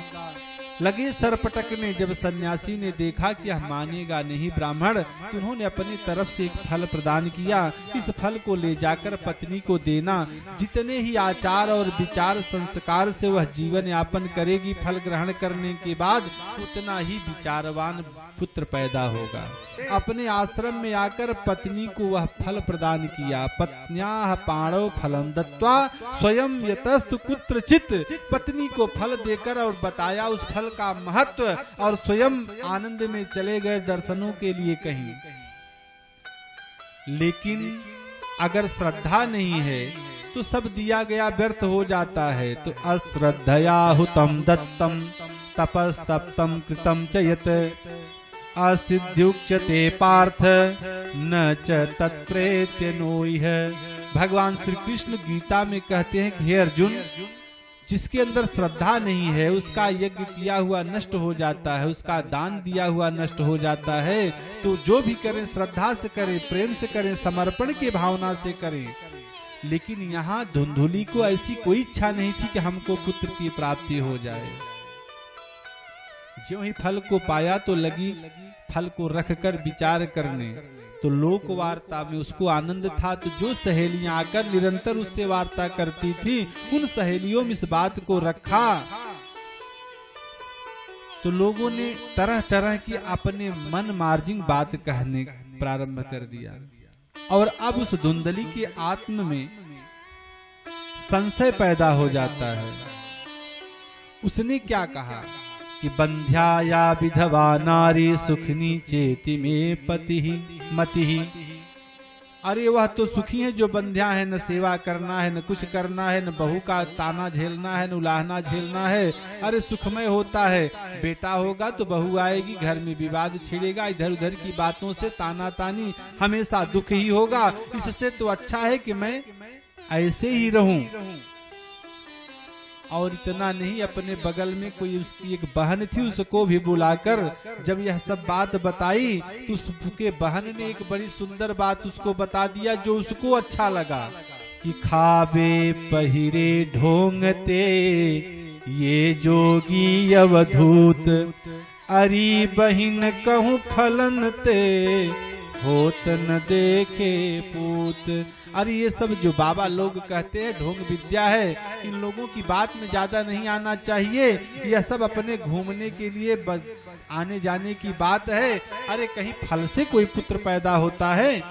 S2: लगे सर पटकने। जब सन्यासी ने देखा कि यह मानेगा नहीं ब्राह्मण, तो उन्होंने अपनी तरफ से एक फल प्रदान किया। इस फल को ले जाकर पत्नी को देना। जितने ही आचार और विचार संस्कार से वह जीवन यापन करेगी फल ग्रहण करने के बाद, उतना ही विचारवान पुत्र पैदा होगा। अपने आश्रम में आकर पत्नी को वह फल प्रदान किया। पत्न्याः पाणौ फलं दत्त्वा स्वयं यतस्तु कुत्रचित्। पत्नी को फल देकर और बताया उस फल का महत्व, और स्वयं आनंद में चले गए दर्शनों के लिए कहीं। लेकिन अगर श्रद्धा नहीं है तो सब दिया गया व्यर्थ हो जाता है। तो अश्रद्धया हुतम दत्तम तपस्तप्तम कृतम च यत् असिद्ध्युच्यते पार्थ न च तत्प्रेत्य नोइह। भगवान श्री कृष्ण गीता में कहते हैं कि हे अर्जुन, जिसके अंदर श्रद्धा नहीं है उसका यज्ञ किया हुआ नष्ट हो जाता है, उसका दान दिया हुआ नष्ट हो जाता है। तो जो भी करें श्रद्धा से करें, प्रेम से करें, समर्पण की भावना से करें। लेकिन यहाँ धुंधुली को ऐसी कोई इच्छा नहीं थी कि हमको पुत्र की प्राप्ति हो जाए। ज्यों ही फल को पाया तो लगी फल को रखकर विचार करने। तो लोक वार्ता में उसको आनंद था। तो जो सहेलियां आकर निरंतर उससे वार्ता करती थी, उन सहेलियों में इस बात को रखा। तो लोगों ने तरह तरह की अपने मन मार्जिंग बात कहने प्रारंभ कर दिया। और अब उस धुंधली के आत्म में संशय पैदा हो जाता है। उसने क्या कहा कि बंध्या या विधवा नारी सुखनी चेति में पति मति। अरे वह तो सुखी है जो बंध्या है, न सेवा करना है, न कुछ करना है, न बहू का ताना झेलना है, न उलाहना झेलना है। अरे सुखमय होता है। बेटा होगा तो बहू आएगी, घर में विवाद छिड़ेगा, इधर उधर की बातों से ताना तानी, हमेशा दुख ही होगा। इससे तो अच्छा है कि मैं ऐसे ही रहूं। और इतना नहीं, अपने बगल में कोई उसकी एक बहन थी, उसको भी बुलाकर जब यह सब बात बताई तो उसके बहन ने एक बड़ी सुंदर बात उसको बता दिया जो उसको अच्छा लगा। कि खाबे पहिरे ढोंगते ये जोगी अवधूत, अरी बहिन कहूँ फलन ते होत न देखे पूत। अरे ये सब जो बाबा लोग कहते हैं ढोंग विद्या है, इन लोगों की बात में ज्यादा नहीं आना चाहिए। यह सब अपने घूमने के लिए आने जाने की बात है। अरे कहीं फल से कोई पुत्र पैदा होता है।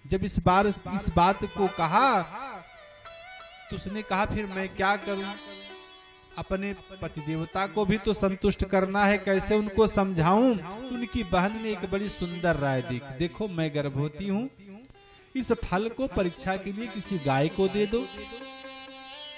S2: जब इस बात को कहा तो उसने कहा फिर मैं क्या करूं, अपने पति देवता को भी तो संतुष्ट करना है, कैसे उनको समझाऊं। तो उनकी बहन ने एक बड़ी सुंदर राय दी, देखो मैं गर्भवती हूं, इस फल को परीक्षा के लिए किसी गाय को दे दो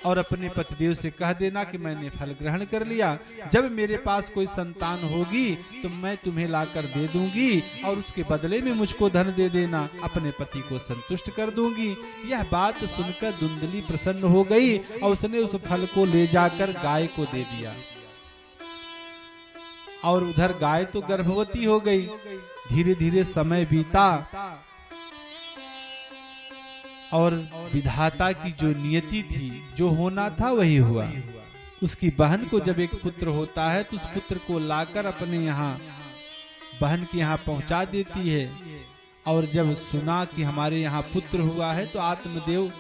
S2: और अपने पतिदेव से कह देना कि मैंने फल ग्रहण कर लिया, जब मेरे पास कोई संतान होगी तो मैं तुम्हें लाकर दे दूंगी और उसके बदले में मुझको धन दे देना, अपने पति को संतुष्ट कर दूंगी। यह बात सुनकर धुंधली प्रसन्न हो गई और उसने उस फल को ले जाकर गाय को दे दिया। और उधर गाय तो गर्भवती हो गई। धीरे धीरे समय बीता और विधाता की जो नियति थी, जो होना था वही हुआ। उसकी बहन को जब एक पुत्र होता है तो उस पुत्र को लाकर अपने यहाँ बहन के यहाँ पहुंचा देती है। और जब सुना कि हमारे यहाँ पुत्र हुआ है तो आत्मदेव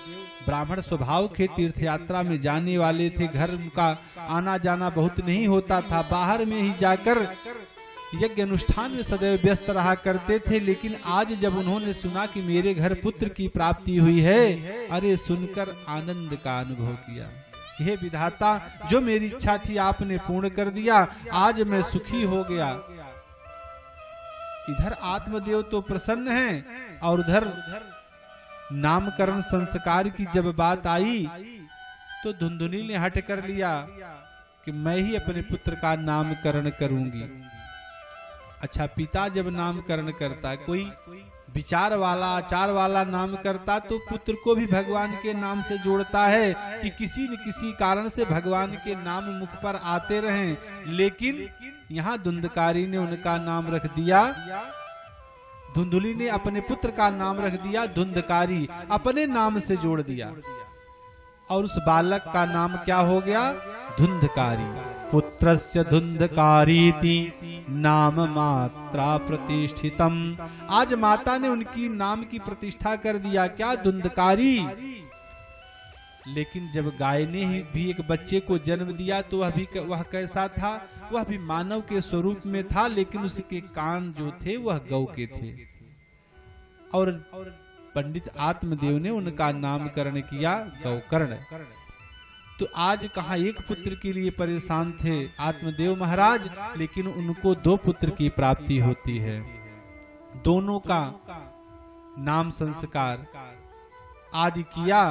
S2: ब्राह्मण स्वभाव के तीर्थ यात्रा में जाने वाले थे, घर उनका आना जाना बहुत नहीं होता था, बाहर में ही जाकर यज्ञ अनुष्ठान में सदैव व्यस्त रहा करते थे। लेकिन आज जब उन्होंने सुना कि मेरे घर पुत्र की प्राप्ति हुई है, अरे सुनकर आनंद का अनुभव किया। हे विधाता, जो मेरी इच्छा थी आपने पूर्ण कर दिया, आज मैं सुखी हो गया। इधर आत्मदेव तो प्रसन्न हैं और उधर नामकरण संस्कार की जब बात आई तो धुंधुनी ने हट कर लिया कि मैं ही अपने पुत्र का नामकरण करूंगी। अच्छा, पिता जब नामकरण करता, कोई विचार वाला आचार वाला नाम करता तो पुत्र को भी भगवान के नाम से जोड़ता है कि किसी न किसी कारण से भगवान के नाम मुख पर आते रहें। लेकिन यहाँ धुंधकारी ने उनका नाम रख दिया, धुंधुली ने अपने पुत्र का नाम रख दिया धुंधकारी, अपने नाम से जोड़ दिया। और उस बालक का नाम क्या हो गया? धुंधकारी। पुत्रस्य धुंधकारीति नाम मात्रा प्रतिष्ठितम। आज माता ने उनकी नाम की प्रतिष्ठा कर दिया, क्या? धुंधकारी। लेकिन जब गाय ने भी एक बच्चे को जन्म दिया तो वह कैसा था? वह भी मानव के स्वरूप में था, लेकिन उसके कान जो थे वह गौ के थे। और पंडित आत्मदेव ने उनका नामकरण किया गौकर्ण। तो आज कहाँ एक पुत्र के लिए परेशान थे आत्मदेव महाराज, लेकिन उनको 2 पुत्र की प्राप्ति होती है। दोनों का नाम संस्कार आदि किया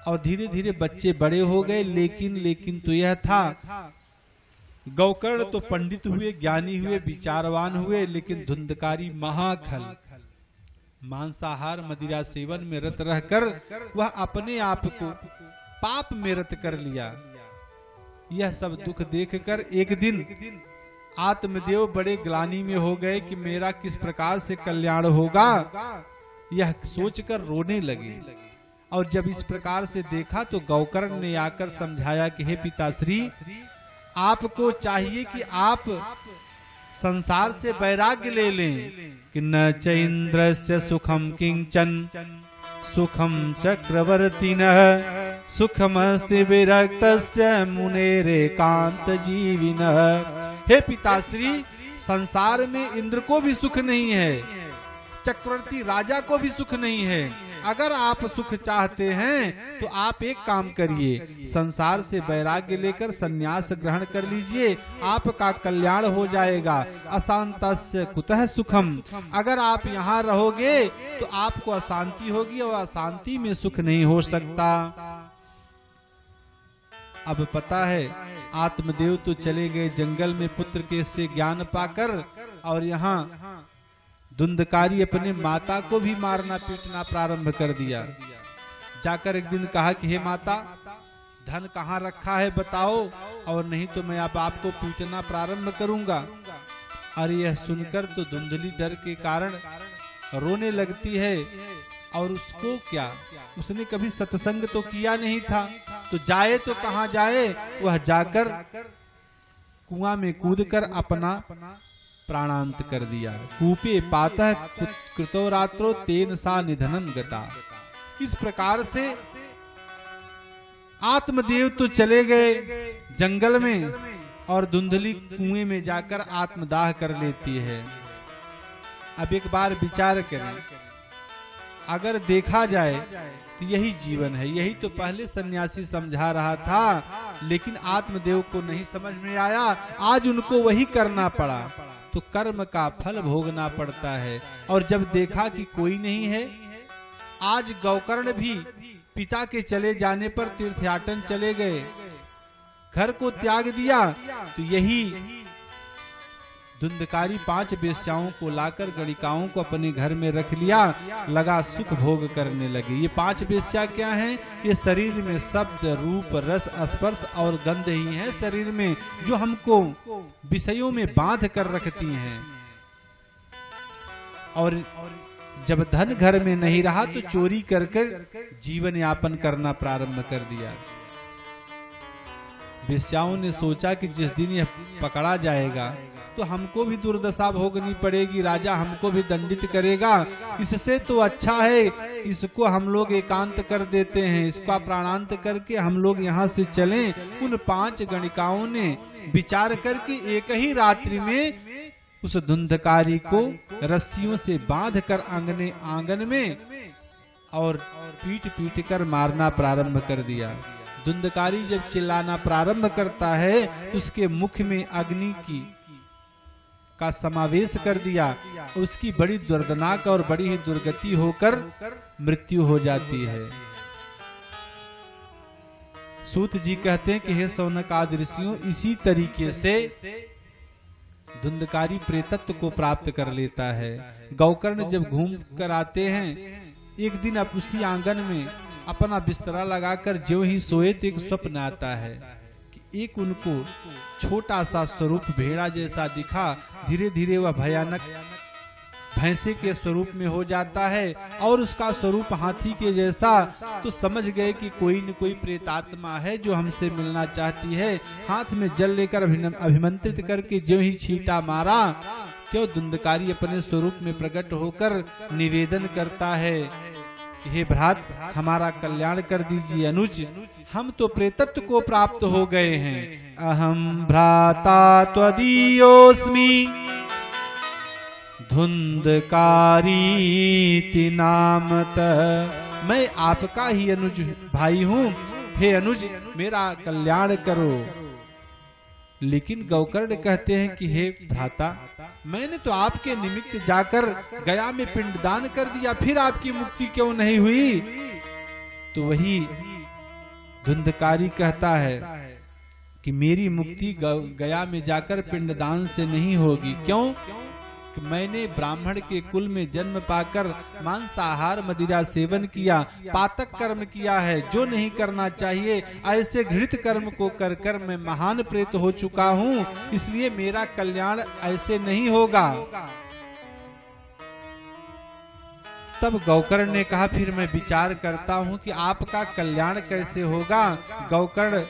S2: और धीरे धीरे बच्चे बड़े हो गए। लेकिन तो यह था, गौकर्ण तो पंडित हुए, ज्ञानी हुए, विचारवान हुए, लेकिन धुंधकारी महाखल, मांसाहार मदिरा सेवन में रत रहकर वह अपने आप को पाप में रत कर लिया। यह सब दुख देखकर एक दिन आत्मदेव बड़े ग्लानि में हो गए कि मेरा किस प्रकार से कल्याण होगा, यह सोचकर रोने लगे। और जब इस प्रकार से देखा तो गौकर्ण ने आकर समझाया कि हे पिताश्री, आपको चाहिए कि आप संसार से वैराग्य ले लें कि न च इंद्रस्य सुखम किंचन सुखम चक्रवर्तिनः सुखमस्ति विरक्तस्य मुनेरेकांत जीविनः। हे पिताश्री, संसार में इंद्र को भी सुख नहीं है, चक्रवर्ती राजा को भी सुख नहीं है। अगर आप सुख चाहते हैं तो आप एक काम करिए, संसार से वैराग्य लेकर संन्यास ग्रहण कर लीजिए, आपका कल्याण हो जाएगा। अशांतस्य कुतः सुखम। अगर आप यहाँ रहोगे तो आपको अशांति होगी और अशांति में सुख नहीं हो सकता। अब पता है, आत्मदेव तो चले गए जंगल में पुत्र के से ज्ञान पाकर, और यहाँ धुंधकारी अपने माता को भी मारना पीटना प्रारंभ कर दिया। जाकर एक दिन कहा कि हे माता, धन कहाँ रखा है बताओ, और नहीं तो मैं अब आपको पीटना प्रारंभ करूंगा। और यह सुनकर तो धुंधली डर के कारण रोने लगती है और उसको क्या, उसने कभी सत्संग तो किया नहीं था, तो जाए तो कहाँ जाए, वह जाकर कुआं में कूदकर अपना प्राणांत कर दिया। कूपे पातः कृतो रात्रो तेन सा निधनम गता। इस प्रकार से आत्मदेव तो चले गए जंगल में और धुंधली कुएं में जाकर आत्मदाह कर लेती है। अब एक बार विचार करें, अगर देखा जाए तो यही जीवन है। यही तो पहले सन्यासी समझा रहा था, लेकिन आत्मदेव को नहीं समझ में आया। आज उनको वही करना पड़ा, तो कर्म का फल भोगना पड़ता है। और जब देखा कि कोई नहीं है, आज गौकर्ण भी पिता के चले जाने पर तीर्थयाटन चले गए, घर को त्याग दिया, तो यही धुंधकारी 5 वेश्याओं को लाकर गणिकाओं को अपने घर में रख लिया, लगा सुख भोग करने लगे। ये 5 वेश्या क्या हैं? ये शरीर में शब्द, रूप, रस, स्पर्श और गंध ही है शरीर में, जो हमको विषयों में बांध कर रखती हैं। और जब धन घर में नहीं रहा तो चोरी कर कर जीवन यापन करना प्रारंभ कर दिया। वेश्याओं ने सोचा कि जिस दिन यह पकड़ा जाएगा तो हमको भी दुर्दशा भोगनी पड़ेगी, राजा हमको भी दंडित करेगा। इससे तो अच्छा है इसको हम लोग एकांत कर देते हैं, इसका प्राणांत करके हम लोग यहाँ से चलें। उन 5 गणिकाओं ने विचार करके एक ही रात्रि में उस धुंधकारी को रस्सियों से बांधकर आंगन में और पीट पीट कर मारना प्रारंभ कर दिया। धुंधकारी जब चिल्लाना प्रारंभ करता है, उसके मुख में अग्नि का समावेश कर दिया। उसकी बड़ी दर्दनाक और बड़ी ही दुर्गति होकर मृत्यु हो जाती है। सूत जी कहते हैं कि हे शौनकादि ऋषियों, इसी तरीके से धुंधकारी प्रेतत्व को प्राप्त कर लेता है। गौकर्ण जब घूम कर आते हैं, एक दिन अब उसी आंगन में अपना बिस्तरा लगाकर ज्यों ही सोए तो एक स्वप्न आता है कि एक उनको छोटा सा स्वरूप भेड़ा जैसा दिखा। धीरे धीरे वह भयानक भैंसे के स्वरूप में हो जाता है और उसका स्वरूप हाथी के जैसा। तो समझ गए कि कोई न कोई प्रेतात्मा है जो हमसे मिलना चाहती है। हाथ में जल लेकर अभिमंत्रित करके ज्यों ही छींटा मारा, त्यों धुंधकारी अपने स्वरूप में प्रकट होकर निवेदन करता है, हे भ्रात, हमारा कल्याण कर दीजिए अनुज, हम तो प्रेतत्व को प्राप्त हो गए हैं। अहम भ्राता त्वदीयोस्मि धुंधकारी नामतः। मैं आपका ही अनुज भाई हूँ, हे अनुज मेरा कल्याण करो। लेकिन गौकर्ण कहते हैं कि हे भ्राता, मैंने तो आपके निमित्त जाकर गया में पिंडदान कर दिया, फिर आपकी मुक्ति क्यों नहीं हुई? तो वही धुंधकारी कहता है कि मेरी मुक्ति गया में जाकर पिंडदान से नहीं होगी। क्यों? कि मैंने ब्राह्मण के कुल में जन्म पाकर मांसाहार मदिरा सेवन किया, पातक कर्म किया है जो नहीं करना चाहिए। ऐसे घृणित कर्म को कर कर मैं महान प्रेत हो चुका हूँ, इसलिए मेरा कल्याण ऐसे नहीं होगा। तब गौकर्ण ने कहा, फिर मैं विचार करता हूँ कि आपका कल्याण कैसे होगा। गौकर्ण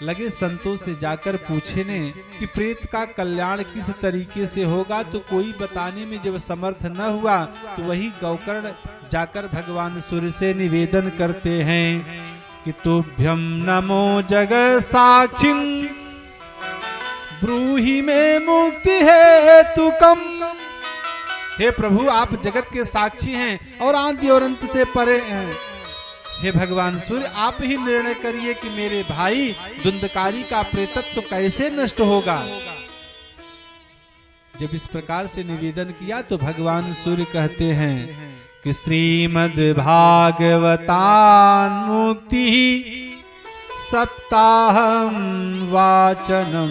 S2: लगे संतों से जाकर पूछने कि प्रेत का कल्याण किस तरीके से होगा। तो कोई बताने में जब समर्थ न हुआ तो वही गौकर्ण जाकर भगवान सूर्य से निवेदन करते हैं कि तुभ्यम नमो जग साक्षिं ब्रूहि में मुक्ति है तु कम। हे प्रभु, आप जगत के साक्षी हैं और आदि और अंत से परे हैं। हे भगवान सूर्य, आप ही निर्णय करिए कि मेरे भाई धुंधकारी का प्रेतत्व कैसे नष्ट होगा। जब इस प्रकार से निवेदन किया तो भगवान सूर्य कहते हैं कि श्रीमद् भागवतान मुक्ति सप्ताहम वाचनम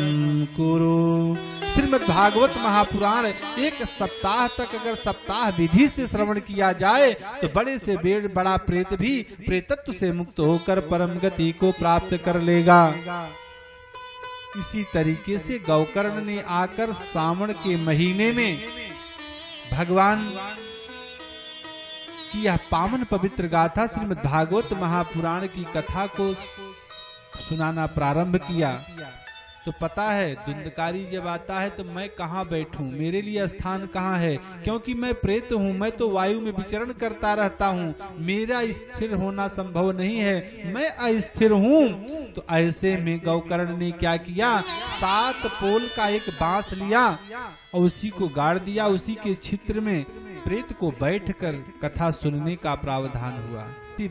S2: कुरु। श्रीमद् भागवत महापुराण एक सप्ताह तक अगर सप्ताह विधि से श्रवण किया जाए तो बड़े से बड़ा प्रेत भी प्रेतत्व से मुक्त होकर परम गति को प्राप्त कर लेगा। इसी तरीके से गौकर्ण ने आकर सावन के महीने में भगवान कि यह पावन पवित्र गाथा श्रीमद् भागवत महापुराण की कथा को सुनाना प्रारंभ किया तो पता है धुंधकारी जब आता है तो मैं कहाँ बैठूं, मेरे लिए स्थान कहाँ है, क्योंकि मैं प्रेत हूँ, मैं तो वायु में विचरण करता रहता हूँ, मेरा स्थिर होना संभव नहीं है, मैं अस्थिर हूँ। तो ऐसे में गौकर्ण ने क्या किया, 7 पोल का एक बांस लिया और उसी को गाड़ दिया। उसी के छिद्र में प्रेत को बैठकर कथा सुनने का प्रावधान हुआ।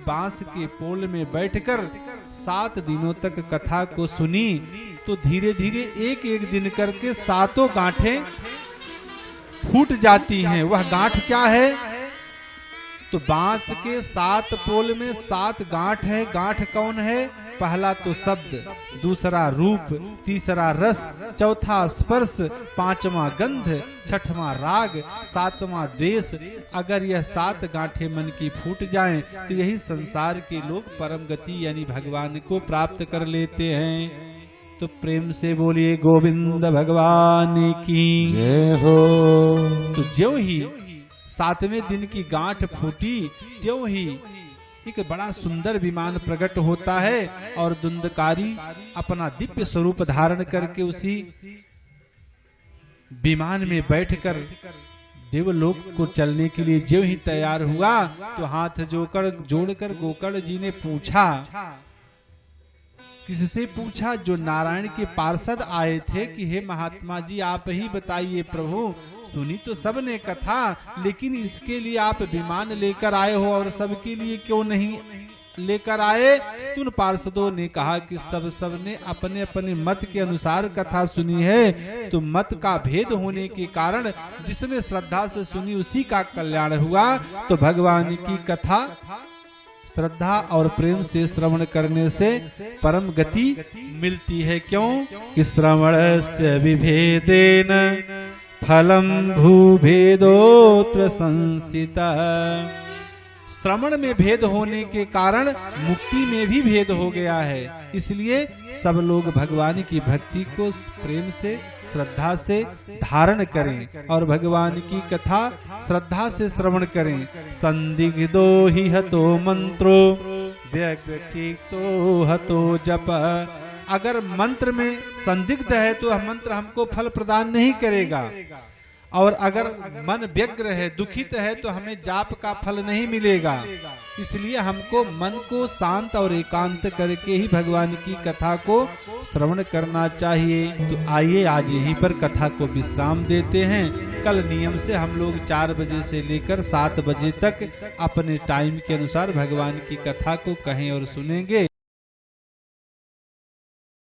S2: बांस के पोल में बैठकर 7 दिनों तक कथा को सुनी तो धीरे धीरे एक एक दिन करके 7 गांठें फूट जाती हैं। वह गांठ क्या है, तो बांस के 7 पोल में 7 गांठ है। गांठ कौन है, पहला तो शब्द, दूसरा रूप, तीसरा रस, चौथा स्पर्श, 5वां गंध, 6वां राग, 7वां द्वेष। अगर यह 7 गांठें मन की फूट जाएं तो यही संसार के लोग परम गति यानी भगवान को प्राप्त कर लेते हैं। तो प्रेम से बोलिए गोविंद भगवान की
S1: जय हो।
S2: तो ज्यों ही 7वें दिन की गांठ फूटी त्यों ही एक बड़ा सुंदर विमान प्रकट होता है और धुंधकारी अपना दिव्य स्वरूप धारण करके उसी विमान में बैठकर देवलोक को चलने के लिए ज्यों ही तैयार हुआ तो हाथ जोड़कर गोकर्ण जी ने पूछा, किससे पूछा, जो नारायण के पार्षद आए थे कि हे महात्मा जी आप ही बताइए प्रभु, सुनी तो सबने कथा, लेकिन इसके लिए आप विमान लेकर आए हो और सबके लिए क्यों नहीं लेकर आए। तो उन पार्षदों ने कहा कि सबने अपने अपने मत के अनुसार कथा सुनी है, तो मत का भेद होने के कारण जिसने श्रद्धा से सुनी उसी का कल्याण हुआ। तो भगवान की कथा श्रद्धा और प्रेम से श्रवण करने से परम गति मिलती है। क्यों कि श्रवणस्य विभेदेन फलम भूभेदोत्र संस्थिता। श्रवण में भेद होने के कारण मुक्ति में भी भेद हो गया है। इसलिए सब लोग भगवान की भक्ति को प्रेम से श्रद्धा से धारण करें और भगवान की कथा श्रद्धा से श्रवण करें। संदिग्धो ही हतो मंत्रो व्यग्रचित्तो हतो जप। अगर मंत्र में संदिग्ध है तो वह मंत्र हमको फल प्रदान नहीं करेगा, और अगर मन व्यग्र है, दुखित है, तो हमें जाप का फल नहीं मिलेगा। इसलिए हमको मन को शांत और एकांत करके ही भगवान की कथा को श्रवण करना चाहिए। तो आइए आज यहीं पर कथा को विश्राम देते हैं। कल नियम से हम लोग 4 बजे से लेकर 7 बजे तक अपने टाइम के अनुसार भगवान की कथा को कहें और सुनेंगे।